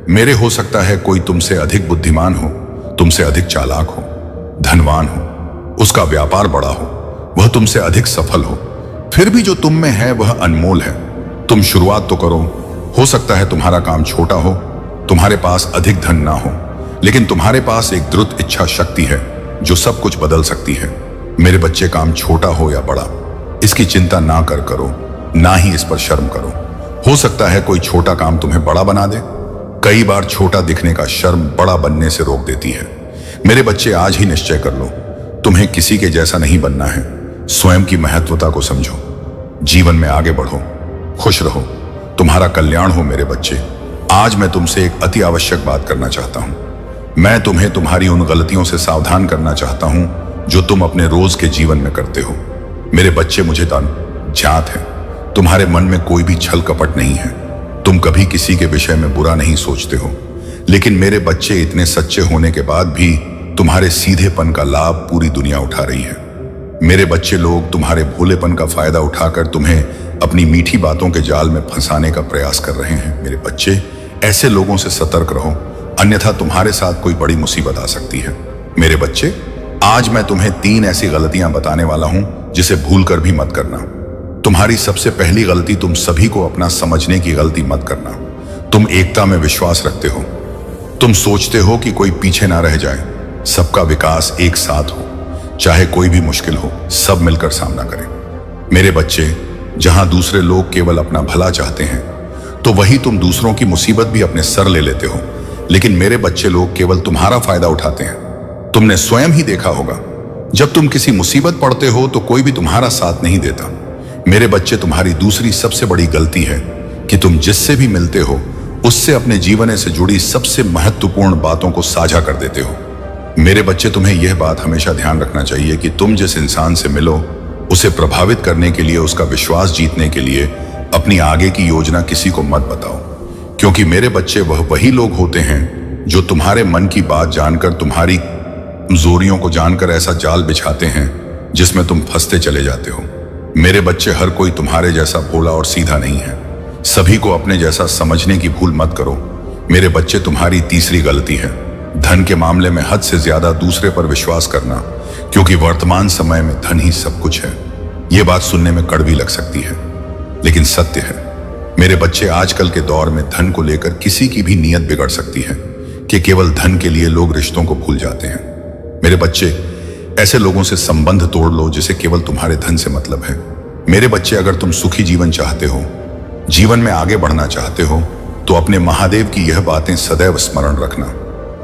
मेरे, हो सकता है कोई तुमसे अधिक बुद्धिमान हो, तुमसे अधिक चालाक हो, धनवान हो, उसका व्यापार बड़ा हो, वह तुमसे अधिक सफल हो, फिर भी जो तुम में है वह अनमोल है। तुम शुरुआत तो करो। हो सकता है तुम्हारा काम छोटा हो, तुम्हारे पास अधिक धन ना हो, लेकिन तुम्हारे पास एक द्रुत इच्छा शक्ति है जो सब कुछ बदल सकती है। मेरे बच्चे, काम छोटा हो या बड़ा, इसकी चिंता ना करो, ना ही इस पर शर्म करो। हो सकता है कोई छोटा काम तुम्हें बड़ा बना दे। कई बार छोटा दिखने का शर्म बड़ा बनने से रोक देती है। मेरे बच्चे, आज ही निश्चय कर लो, तुम्हें किसी के जैसा नहीं बनना है। स्वयं की महत्वता को समझो, जीवन में आगे बढ़ो, खुश रहो, तुम्हारा कल्याण हो। मेरे बच्चे, आज मैं तुमसे एक अति आवश्यक बात करना चाहता हूं। मैं तुम्हें तुम्हारी उन गलतियों से सावधान करना चाहता हूं जो तुम अपने रोज के जीवन में करते हो। मेरे बच्चे, मुझे जात है, तुम्हारे मन में कोई भी छल कपट नहीं है। तुम कभी किसी के विषय में बुरा नहीं सोचते हो। लेकिन मेरे बच्चे, इतने सच्चे होने के बाद भी तुम्हारे सीधेपन का लाभ पूरी दुनिया उठा रही है। मेरे बच्चे, लोग तुम्हारे भोलेपन का फायदा उठाकर तुम्हें अपनी मीठी बातों के जाल में फंसाने का प्रयास कर रहे हैं। मेरे बच्चे, ऐसे लोगों से सतर्क रहो, अन्यथा तुम्हारे साथ कोई बड़ी मुसीबत आ सकती है। मेरे बच्चे, आज मैं तुम्हें 3 ऐसी गलतियां बताने वाला हूं जिसे भूलकर भी मत करना। तुम्हारी सबसे पहली गलती, तुम सभी को अपना समझने की गलती मत करना। तुम एकता में विश्वास रखते हो। तुम सोचते हो कि कोई पीछे ना रह जाए, सबका विकास एक साथ हो, चाहे कोई भी मुश्किल हो, सब मिलकर सामना करें। मेरे बच्चे, जहां दूसरे लोग केवल अपना भला चाहते हैं, तो वही तुम दूसरों की मुसीबत भी अपने सर ले लेते हो। लेकिन मेरे बच्चे, लोग केवल तुम्हारा फायदा उठाते हैं। तुमने स्वयं ही देखा होगा, जब तुम किसी मुसीबत पड़ते हो तो कोई भी तुम्हारा साथ नहीं देता। मेरे बच्चे, तुम्हारी दूसरी सबसे बड़ी गलती है कि तुम जिससे भी मिलते हो उससे अपने जीवन से जुड़ी सबसे महत्वपूर्ण बातों को साझा कर देते हो। मेरे बच्चे, तुम्हें यह बात हमेशा ध्यान रखना चाहिए कि तुम जिस इंसान से मिलो, उसे प्रभावित करने के लिए, उसका विश्वास जीतने के लिए अपनी आगे की योजना किसी को मत बताओ। क्योंकि मेरे बच्चे, वही लोग होते हैं जो तुम्हारे मन की बात जानकर, तुम्हारी कमजोरियों को जानकर ऐसा जाल बिछाते हैं जिसमें तुम फंसते चले जाते हो। मेरे बच्चे, हर कोई तुम्हारे जैसा भोला और सीधा नहीं है। सभी को अपने जैसा समझने की भूल मत करो। मेरे बच्चे, तुम्हारी तीसरी गलती है धन के मामले में हद से ज्यादा दूसरे पर विश्वास करना, क्योंकि वर्तमान समय में धन ही सब कुछ है। यह बात सुनने में कड़वी लग सकती है, लेकिन सत्य है। मेरे बच्चे, आजकल के दौर में धन को लेकर किसी की भी नीयत बिगड़ सकती है कि केवल धन के लिए लोग रिश्तों को भूल जाते हैं। मेरे बच्चे, ऐसे लोगों से संबंध तोड़ लो जिसे केवल तुम्हारे धन से मतलब है। मेरे बच्चे, अगर तुम सुखी जीवन चाहते हो, जीवन में आगे बढ़ना चाहते हो, तो अपने महादेव की यह बातें सदैव स्मरण रखना।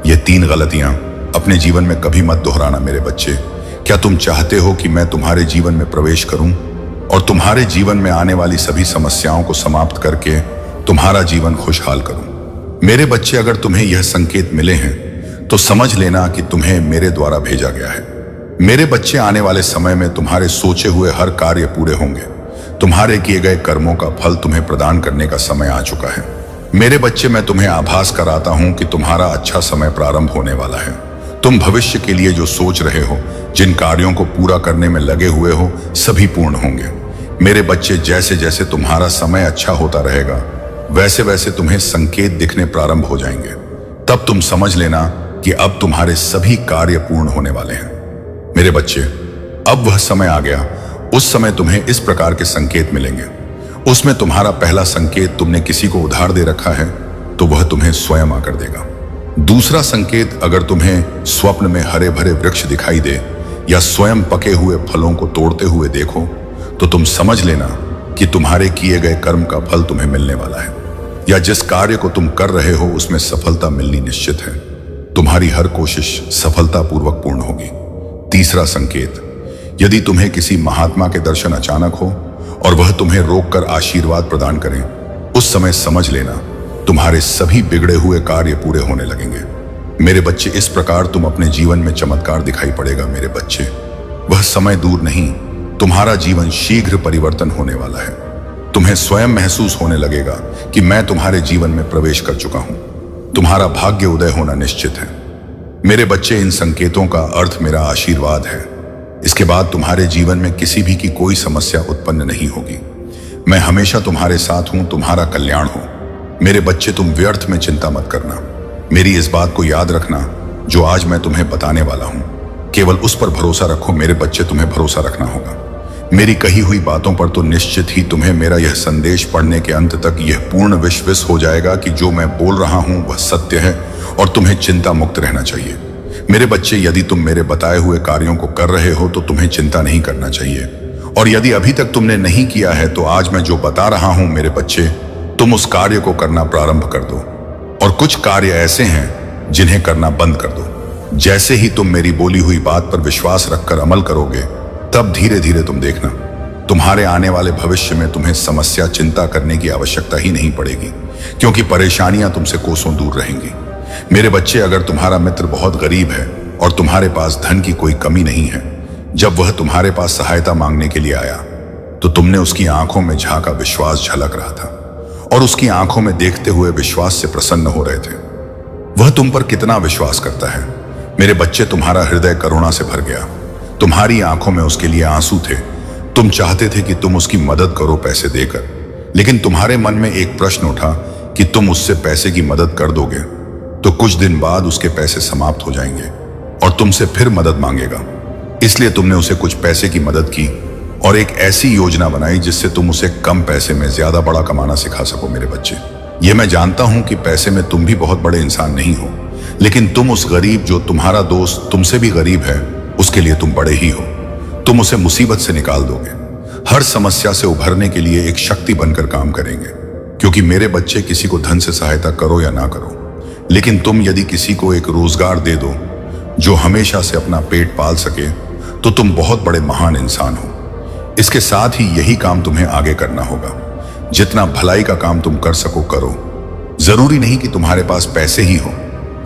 ये 3 गलतियां अपने जीवन में कभी मत दोहराना। मेरे बच्चे, क्या तुम चाहते हो कि मैं तुम्हारे जीवन में प्रवेश करूं और तुम्हारे जीवन में आने वाली सभी समस्याओं को समाप्त करके तुम्हारा जीवन खुशहाल करूं? मेरे बच्चे, अगर तुम्हें यह संकेत मिले हैं तो समझ लेना कि तुम्हें मेरे द्वारा भेजा गया है। मेरे बच्चे, आने वाले समय में तुम्हारे सोचे हुए हर कार्य पूरे होंगे। तुम्हारे किए गए कर्मों का फल तुम्हें प्रदान करने का समय आ चुका है। मेरे बच्चे, मैं तुम्हें आभास कराता हूं कि तुम्हारा अच्छा समय प्रारंभ होने वाला है। तुम भविष्य के लिए जो सोच रहे हो, जिन कार्यों को पूरा करने में लगे हुए हो, सभी पूर्ण होंगे। मेरे बच्चे, जैसे जैसे तुम्हारा समय अच्छा होता रहेगा, वैसे वैसे तुम्हें संकेत दिखने प्रारंभ हो जाएंगे। तब तुम समझ लेना कि अब तुम्हारे सभी कार्य पूर्ण होने वाले हैं। मेरे बच्चे, अब वह समय आ गया। उस समय तुम्हें इस प्रकार के संकेत मिलेंगे। उसमें तुम्हारा पहला संकेत, तुमने किसी को उधार दे रखा है तो वह तुम्हें स्वयं आकर देगा। दूसरा संकेत, अगर तुम्हें स्वप्न में हरे भरे वृक्ष दिखाई दे या स्वयं पके हुए फलों को तोड़ते हुए देखो, तो तुम समझ लेना कि तुम्हारे किए गए कर्म का फल तुम्हें मिलने वाला है, या जिस कार्य को तुम कर रहे हो उसमें सफलता मिलनी निश्चित है। तुम्हारी हर कोशिश सफलतापूर्वक पूर्ण होगी। तीसरा संकेत, यदि तुम्हें किसी महात्मा के दर्शन अचानक हो और वह तुम्हें रोककर आशीर्वाद प्रदान करें, उस समय समझ लेना तुम्हारे सभी बिगड़े हुए कार्य पूरे होने लगेंगे। मेरे बच्चे, इस प्रकार तुम अपने जीवन में चमत्कार दिखाई पड़ेगा। मेरे बच्चे, वह समय दूर नहीं, तुम्हारा जीवन शीघ्र परिवर्तन होने वाला है। तुम्हें स्वयं महसूस होने लगेगा कि मैं तुम्हारे जीवन में प्रवेश कर चुका हूं। तुम्हारा भाग्य उदय होना निश्चित है। मेरे बच्चे, इन संकेतों का अर्थ मेरा आशीर्वाद है। इसके बाद तुम्हारे जीवन में किसी भी की कोई समस्या उत्पन्न नहीं होगी। मैं हमेशा तुम्हारे साथ हूं, तुम्हारा कल्याण हो। मेरे बच्चे, तुम व्यर्थ में चिंता मत करना। मेरी इस बात को याद रखना जो आज मैं तुम्हें बताने वाला हूं। केवल उस पर भरोसा रखो। मेरे बच्चे, तुम्हें भरोसा रखना होगा। मेरी कही हुई बातों पर तो निश्चित ही तुम्हें मेरा यह संदेश पढ़ने के अंत तक यह पूर्ण विश्वास हो जाएगा कि जो मैं बोल रहा हूं वह सत्य है और तुम्हें चिंता मुक्त रहना चाहिए। मेरे बच्चे, यदि तुम मेरे बताए हुए कार्यों को कर रहे हो तो तुम्हें चिंता नहीं करना चाहिए, और यदि अभी तक तुमने नहीं किया है तो आज मैं जो बता रहा हूं मेरे बच्चे, तुम उस कार्य को करना प्रारंभ कर दो। और कुछ कार्य ऐसे हैं जिन्हें करना बंद कर दो। जैसे ही तुम मेरी बोली हुई बात पर विश्वास रखकर अमल करोगे, तब धीरे धीरे तुम देखना, तुम्हारे आने वाले भविष्य में तुम्हें समस्या चिंता करने की आवश्यकता ही नहीं पड़ेगी, क्योंकि परेशानियां तुमसे कोसों दूर रहेंगी। मेरे बच्चे, अगर तुम्हारा मित्र बहुत गरीब है और तुम्हारे पास धन की कोई कमी नहीं है, जब वह तुम्हारे पास सहायता मांगने के लिए आया तो तुमने उसकी आंखों में झांका विश्वास झलक रहा था, और उसकी आंखों में देखते हुए विश्वास से प्रसन्न हो रहे थे। वह तुम पर कितना विश्वास करता है। मेरे बच्चे, तुम्हारा हृदय करुणा से भर गया। तुम्हारी आंखों में उसके लिए आंसू थे। तुम चाहते थे कि तुम उसकी मदद करो पैसे देकर, लेकिन तुम्हारे मन में एक प्रश्न उठा कि तुम उससे पैसे की मदद कर दोगे तो कुछ दिन बाद उसके पैसे समाप्त हो जाएंगे और तुमसे फिर मदद मांगेगा। इसलिए तुमने उसे कुछ पैसे की मदद की और एक ऐसी योजना बनाई जिससे तुम उसे कम पैसे में ज्यादा बड़ा कमाना सिखा सको। मेरे बच्चे, ये मैं जानता हूं कि पैसे में तुम भी बहुत बड़े इंसान नहीं हो, लेकिन तुम उस गरीब, जो तुम्हारा दोस्त तुमसे भी गरीब है, उसके लिए तुम बड़े ही हो। तुम उसे मुसीबत से निकाल दोगे, हर समस्या से उभरने के लिए एक शक्ति बनकर काम करेंगे। क्योंकि मेरे बच्चे, किसी को धन से सहायता करो या ना करो, लेकिन तुम यदि किसी को एक रोजगार दे दो जो हमेशा से अपना पेट पाल सके, तो तुम बहुत बड़े महान इंसान हो। इसके साथ ही यही काम तुम्हें आगे करना होगा। जितना भलाई का काम तुम कर सको करो। जरूरी नहीं कि तुम्हारे पास पैसे ही हो,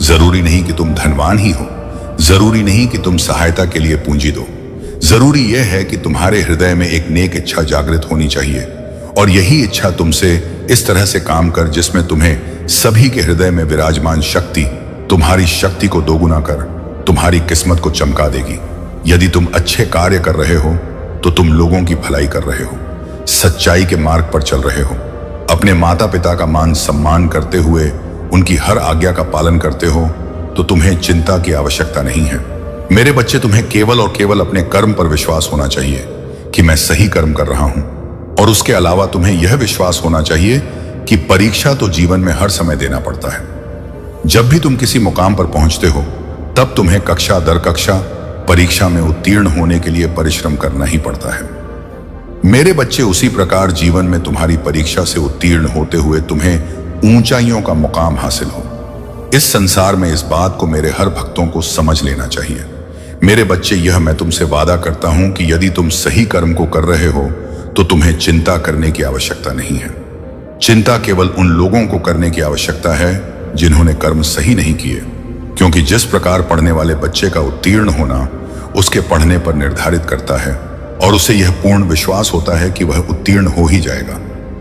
जरूरी नहीं कि तुम धनवान ही हो, जरूरी नहीं कि तुम सहायता के लिए पूंजी दो। जरूरी यह है कि तुम्हारे हृदय में एक नेक इच्छा जागृत होनी चाहिए, और यही इच्छा तुमसे इस तरह से काम कर जिसमें तुम्हें सभी के हृदय में विराजमान शक्ति तुम्हारी शक्ति को दोगुना कर तुम्हारी किस्मत को चमका देगी। यदि तुम अच्छे कार्य कर रहे हो तो तुम लोगों की भलाई कर रहे हो, सच्चाई के मार्ग पर चल रहे हो, अपने माता पिता का मान सम्मान करते हुए उनकी हर आज्ञा का पालन करते हो, तो तुम्हें चिंता की आवश्यकता नहीं है। मेरे बच्चे, तुम्हें केवल और केवल अपने कर्म पर विश्वास होना चाहिए कि मैं सही कर्म कर रहा हूं, और उसके अलावा तुम्हें यह विश्वास होना चाहिए कि परीक्षा तो जीवन में हर समय देना पड़ता है। जब भी तुम किसी मुकाम पर पहुंचते हो, तब तुम्हें कक्षा दर कक्षा परीक्षा में उत्तीर्ण होने के लिए परिश्रम करना ही पड़ता है। मेरे बच्चे, उसी प्रकार जीवन में तुम्हारी परीक्षा से उत्तीर्ण होते हुए तुम्हें ऊंचाइयों का मुकाम हासिल हो। इस संसार में इस बात को मेरे हर भक्तों को समझ लेना चाहिए। मेरे बच्चे, यह मैं तुमसे वादा करता हूं कि यदि तुम सही कर्म को कर रहे हो तो तुम्हें चिंता करने की आवश्यकता नहीं है। चिंता केवल उन लोगों को करने की आवश्यकता है जिन्होंने कर्म सही नहीं किए, क्योंकि जिस प्रकार पढ़ने वाले बच्चे का उत्तीर्ण होना उसके पढ़ने पर निर्धारित करता है और उसे यह पूर्ण विश्वास होता है कि वह उत्तीर्ण हो ही जाएगा,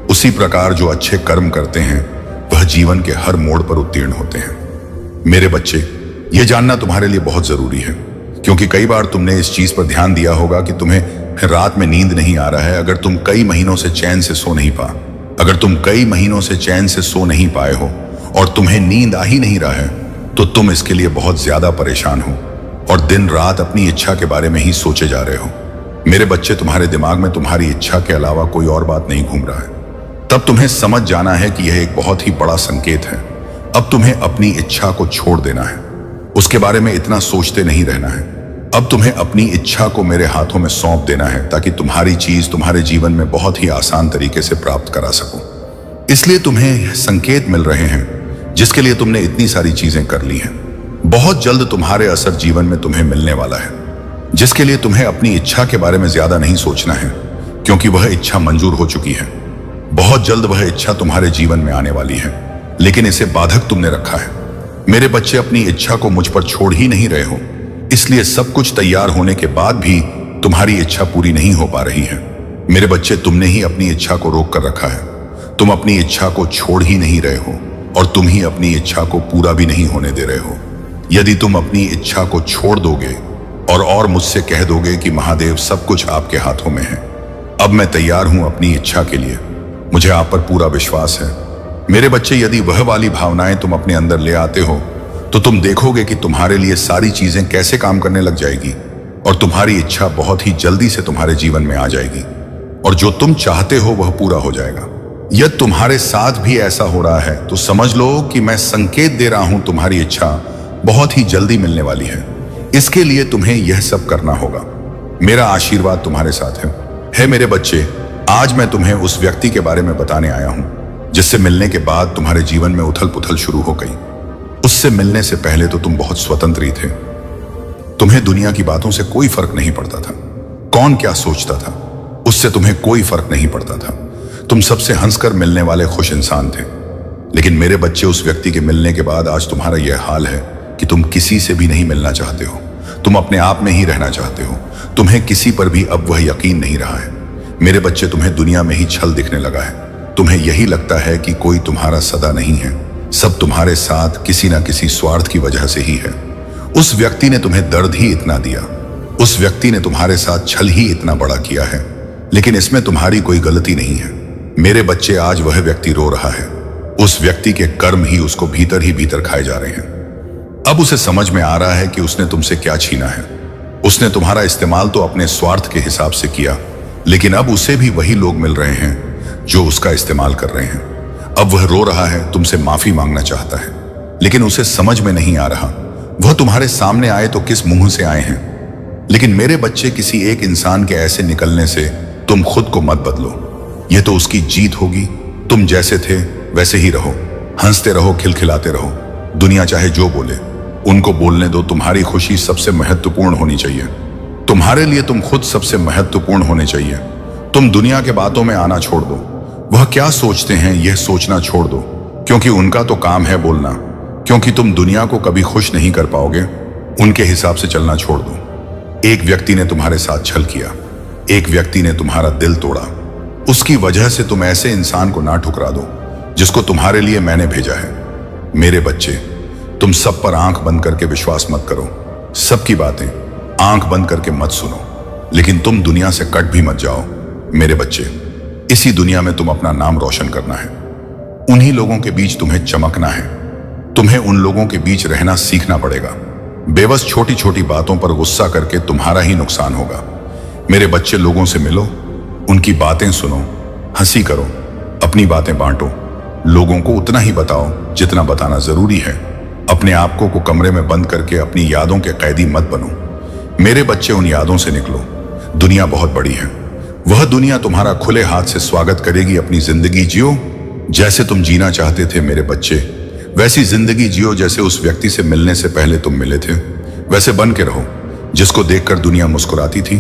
उसी प्रकार जो अच्छे कर्म करते हैं वह जीवन के हर मोड़ पर उत्तीर्ण होते हैं। मेरे बच्चे, यह जानना तुम्हारे लिए बहुत जरूरी है, क्योंकि कई बार तुमने इस चीज पर ध्यान दिया होगा कि तुम्हें रात में नींद नहीं आ रहा है। अगर तुम कई महीनों से चैन से सो नहीं पाए हो और तुम्हें नींद आ ही नहीं रहा है, तो तुम इसके लिए बहुत ज्यादा परेशान हो और दिन रात अपनी इच्छा के बारे में ही सोचे जा रहे हो। मेरे बच्चे, तुम्हारे दिमाग में तुम्हारी इच्छा के अलावा कोई और बात नहीं घूम रहा है। तब तुम्हें समझ जाना है कि यह एक बहुत ही बड़ा संकेत है। अब तुम्हें अपनी इच्छा को छोड़ देना है, उसके बारे में इतना सोचते नहीं रहना है। अब तुम्हें अपनी इच्छा को मेरे हाथों में सौंप देना है, ताकि तुम्हारी चीज तुम्हारे जीवन में बहुत ही आसान तरीके से प्राप्त करा सको। इसलिए तुम्हें संकेत मिल रहे हैं जिसके लिए तुमने इतनी सारी चीजें कर ली हैं। बहुत जल्द तुम्हारे असर जीवन में तुम्हें मिलने वाला है, जिसके लिए तुम्हें अपनी इच्छा के बारे में ज्यादा नहीं सोचना है, क्योंकि वह इच्छा मंजूर हो चुकी है। बहुत जल्द वह इच्छा तुम्हारे जीवन में आने वाली है, लेकिन इसे बाधक तुमने रखा है। मेरे बच्चे, अपनी इच्छा को मुझ पर छोड़ ही नहीं रहे हो, इसलिए सब कुछ तैयार होने के बाद भी तुम्हारी इच्छा पूरी नहीं हो पा रही है। मेरे बच्चे, तुमने ही अपनी इच्छा को रोक कर रखा है। तुम अपनी इच्छा को छोड़ ही नहीं रहे हो और तुम ही अपनी इच्छा को पूरा भी नहीं होने दे रहे हो। यदि तुम अपनी इच्छा को छोड़ दोगे और मुझसे कह दोगे कि महादेव, सब कुछ आपके हाथों में है, अब मैं तैयार हूं अपनी इच्छा के लिए, मुझे आप पर पूरा विश्वास है। मेरे बच्चे, यदि वह वाली भावनाएं तुम अपने अंदर ले आते हो तो तुम देखोगे कि तुम्हारे लिए सारी चीजें कैसे काम करने लग जाएगी और तुम्हारी इच्छा बहुत ही जल्दी से तुम्हारे जीवन में आ जाएगी और जो तुम चाहते हो वह पूरा हो जाएगा। यदि तुम्हारे साथ भी ऐसा हो रहा है तो समझ लो कि मैं संकेत दे रहा हूं, तुम्हारी इच्छा बहुत ही जल्दी मिलने वाली है। इसके लिए तुम्हें यह सब करना होगा। मेरा आशीर्वाद तुम्हारे साथ है मेरे बच्चे। आज मैं तुम्हें उस व्यक्ति के बारे में बताने आया हूं जिससे मिलने के बाद तुम्हारे जीवन में उथल पुथल शुरू हो गई। उससे मिलने से पहले तो तुम बहुत स्वतंत्र ही थे। तुम्हें दुनिया की बातों से कोई फर्क नहीं पड़ता था, कौन क्या सोचता था उससे तुम्हें कोई फर्क नहीं पड़ता था। तुम सबसे हंसकर मिलने वाले खुश इंसान थे। लेकिन मेरे बच्चे, उस व्यक्ति के मिलने के बाद आज तुम्हारा यह हाल है कि तुम किसी से भी नहीं मिलना चाहते हो। तुम अपने आप में ही रहना चाहते हो। तुम्हें किसी पर भी अब वह यकीन नहीं रहा है। मेरे बच्चे, तुम्हें दुनिया में ही छल दिखने लगा है। तुम्हें यही लगता है कि कोई तुम्हारा सदा नहीं है, सब तुम्हारे साथ किसी ना किसी स्वार्थ की वजह से ही है। उस व्यक्ति ने तुम्हें दर्द ही इतना दिया, उस व्यक्ति ने तुम्हारे साथ छल ही इतना बड़ा किया है, लेकिन इसमें तुम्हारी कोई गलती नहीं है। मेरे बच्चे, आज वह व्यक्ति रो रहा है। उस व्यक्ति के कर्म ही उसको भीतर ही भीतर खाए जा रहे हैं। अब उसे समझ में आ रहा है कि उसने तुमसे क्या छीना है। उसने तुम्हारा इस्तेमाल तो अपने स्वार्थ के हिसाब से किया, लेकिन अब उसे भी वही लोग मिल रहे हैं जो उसका इस्तेमाल कर रहे हैं। अब वह रो रहा है, तुमसे माफी मांगना चाहता है, लेकिन उसे समझ में नहीं आ रहा वह तुम्हारे सामने आए तो किस मुंह से आए हैं। लेकिन मेरे बच्चे, किसी एक इंसान के ऐसे निकलने से तुम खुद को मत बदलो। यह तो उसकी जीत होगी। तुम जैसे थे वैसे ही रहो, हंसते रहो, खिलखिलाते रहो। दुनिया चाहे जो बोले उनको बोलने दो। तुम्हारी खुशी सबसे महत्वपूर्ण होनी चाहिए। तुम्हारे लिए तुम खुद सबसे महत्वपूर्ण होने चाहिए। तुम दुनिया के बातों में आना छोड़ दो। वह क्या सोचते हैं यह सोचना छोड़ दो, क्योंकि उनका तो काम है बोलना। क्योंकि तुम दुनिया को कभी खुश नहीं कर पाओगे। उनके हिसाब से चलना छोड़ दो। एक व्यक्ति ने तुम्हारे साथ छल किया, एक व्यक्ति ने तुम्हारा दिल तोड़ा। उसकी वजह से तुम ऐसे इंसान को ना ठुकरा दो जिसको तुम्हारे लिए मैंने भेजा है। मेरे बच्चे, तुम सब पर आंख बंद करके विश्वास मत करो। सबकी बातें आंख बंद करके मत सुनो, लेकिन तुम दुनिया से कट भी मत जाओ। मेरे बच्चे, इसी दुनिया में तुम अपना नाम रोशन करना है। उन्हीं लोगों के बीच तुम्हें चमकना है। तुम्हें उन लोगों के बीच रहना सीखना पड़ेगा। बेबस छोटी छोटी बातों पर गुस्सा करके तुम्हारा ही नुकसान होगा। मेरे बच्चे, लोगों से मिलो, उनकी बातें सुनो, हंसी करो, अपनी बातें बांटो। लोगों को उतना ही बताओ जितना बताना जरूरी है। अपने आप को कमरे में बंद करके अपनी यादों के कैदी मत बनो। मेरे बच्चे, उन यादों से निकलो। दुनिया बहुत बड़ी है। वह दुनिया तुम्हारा खुले हाथ से स्वागत करेगी। अपनी जिंदगी जियो जैसे तुम जीना चाहते थे। मेरे बच्चे, वैसी जिंदगी जियो जैसे उस व्यक्ति से मिलने से पहले तुम मिले थे। वैसे बन के रहो जिसको देखकर दुनिया मुस्कुराती थी।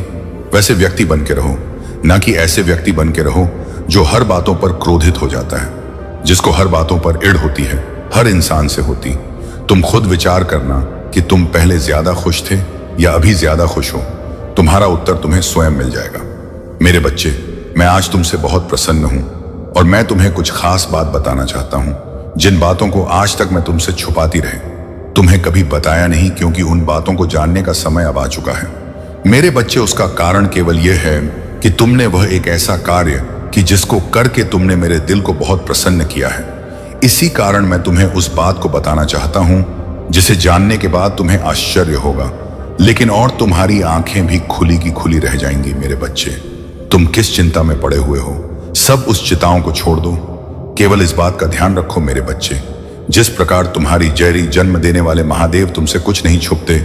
वैसे व्यक्ति बन के रहो, ना कि ऐसे व्यक्ति बन के रहो जो हर बातों पर क्रोधित हो जाता है, जिसको हर बातों पर इड़ होती है, हर इंसान से होती। तुम खुद विचार करना कि तुम पहले ज्यादा खुश थे या अभी ज्यादा खुश हो। तुम्हारा उत्तर तुम्हें स्वयं मिल जाएगा। मेरे बच्चे, मैं आज तुमसे बहुत प्रसन्न हूं और मैं तुम्हें कुछ खास बात बताना चाहता हूं, जिन बातों को आज तक मैं तुमसे छुपाती रही, तुम्हें कभी बताया नहीं, क्योंकि उन बातों को जानने का समय अब आ चुका है। मेरे बच्चे, उसका कारण केवल यह है कि तुमने वह एक ऐसा कार्य कि जिसको करके तुमने मेरे दिल को बहुत प्रसन्न किया है। इसी कारण मैं तुम्हें उस बात को बताना चाहता हूं जिसे जानने के बाद तुम्हें आश्चर्य होगा, लेकिन और तुम्हारी आंखें भी खुली की खुली रह जाएंगी। मेरे बच्चे, तुम किस चिंता में पड़े हुए हो, सब उस चिंताओं को छोड़ दो। केवल इस बात का ध्यान रखो मेरे बच्चे, जिस प्रकार तुम्हारी जैरी जन्म देने वाले महादेव तुमसे कुछ नहीं छुपते,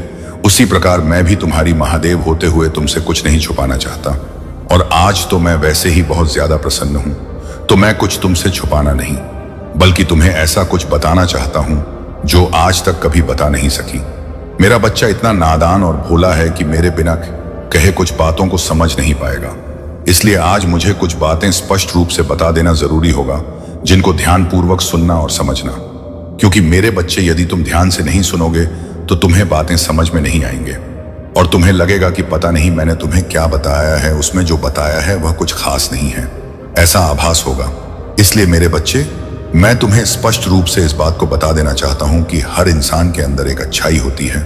उसी प्रकार मैं भी तुम्हारी महादेव होते हुए तुमसे कुछ नहीं छुपाना चाहता। और आज तो मैं वैसे ही बहुत ज्यादा प्रसन्न हूं, तो मैं कुछ तुमसे छुपाना नहीं, बल्कि तुम्हें ऐसा कुछ बताना चाहता हूं जो आज तक कभी बता नहीं सकी। मेरा बच्चा इतना नादान और भोला है कि मेरे बिना कहे कुछ बातों को समझ नहीं पाएगा। इसलिए आज मुझे कुछ बातें स्पष्ट रूप से बता देना जरूरी होगा, जिनको ध्यानपूर्वक सुनना और समझना। क्योंकि मेरे बच्चे, यदि तुम ध्यान से नहीं सुनोगे तो तुम्हें बातें समझ में नहीं आएंगे और तुम्हें लगेगा कि पता नहीं मैंने तुम्हें क्या बताया है, उसमें जो बताया है वह कुछ खास नहीं है, ऐसा आभास होगा। इसलिए मेरे बच्चे, मैं तुम्हें स्पष्ट रूप से इस बात को बता देना चाहता हूं कि हर इंसान के अंदर एक अच्छाई होती है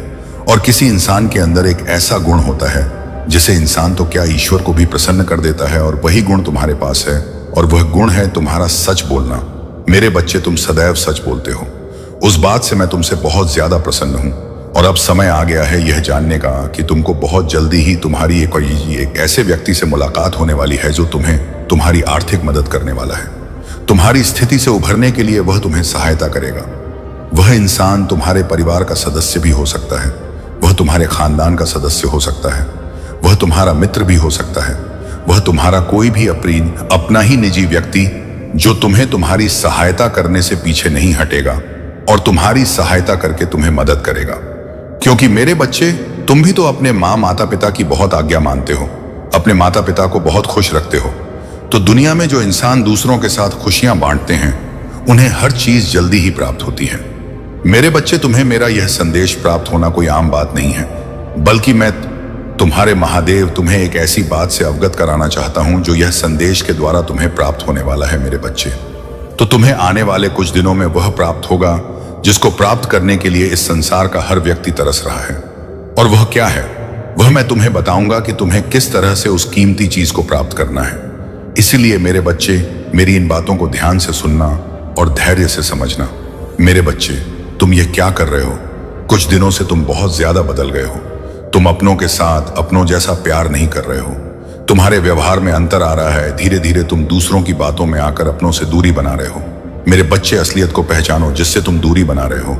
और किसी इंसान के अंदर एक ऐसा गुण होता है जिसे इंसान तो क्या ईश्वर को भी प्रसन्न कर देता है, और वही गुण तुम्हारे पास है, और वह गुण है तुम्हारा सच बोलना। मेरे बच्चे, तुम सदैव सच बोलते हो। उस बात से मैं तुमसे बहुत ज्यादा प्रसन्न हूं। और अब समय आ गया है यह जानने का कि तुमको बहुत जल्दी ही तुम्हारी एक ऐसे व्यक्ति से मुलाकात होने वाली है जो तुम्हें तुम्हारी आर्थिक मदद करने वाला है। तुम्हारी स्थिति से उभरने के लिए वह तुम्हें सहायता करेगा। वह इंसान तुम्हारे परिवार का सदस्य भी हो सकता है, वह तुम्हारे खानदान का सदस्य हो सकता है, वह तुम्हारा मित्र भी हो सकता है, वह तुम्हारा कोई भी अपना ही निजी व्यक्ति जो तुम्हें तुम्हारी सहायता करने से पीछे नहीं हटेगा और तुम्हारी सहायता करके तुम्हें मदद करेगा। क्योंकि मेरे बच्चे, तुम भी तो अपने माता पिता की बहुत आज्ञा मानते हो, अपने माता पिता को बहुत खुश रखते हो। तो दुनिया में जो इंसान दूसरों के साथ खुशियां बांटते हैं उन्हें हर चीज जल्दी ही प्राप्त होती है। मेरे बच्चे, तुम्हें मेरा यह संदेश प्राप्त होना कोई आम बात नहीं है, बल्कि मैं तुम्हारे महादेव तुम्हें एक ऐसी बात से अवगत कराना चाहता हूं जो यह संदेश के द्वारा तुम्हें प्राप्त होने वाला है। मेरे बच्चे, तो तुम्हें आने वाले कुछ दिनों में वह प्राप्त होगा जिसको प्राप्त करने के लिए इस संसार का हर व्यक्ति तरस रहा है। और वह क्या है, वह मैं तुम्हें बताऊंगा कि तुम्हें किस तरह से उस कीमती चीज को प्राप्त करना है। इसीलिए मेरे बच्चे, मेरी इन बातों को ध्यान से सुनना और धैर्य से समझना। मेरे बच्चे, तुम ये क्या कर रहे हो? कुछ दिनों से तुम बहुत ज्यादा बदल गए हो। तुम अपनों के साथ अपनों जैसा प्यार नहीं कर रहे हो। तुम्हारे व्यवहार में अंतर आ रहा है। धीरे धीरे तुम दूसरों की बातों में आकर अपनों से दूरी बना रहे हो। मेरे बच्चे, असलियत को पहचानो जिससे तुम दूरी बना रहे हो।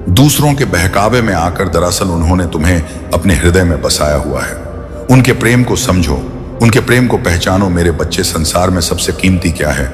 दूसरों के बहकावे में आकर दरअसल उन्होंने तुम्हें अपने हृदय में बसाया हुआ है। उनके प्रेम को समझो, उनके प्रेम को पहचानो। मेरे बच्चे, संसार में सबसे कीमती क्या है?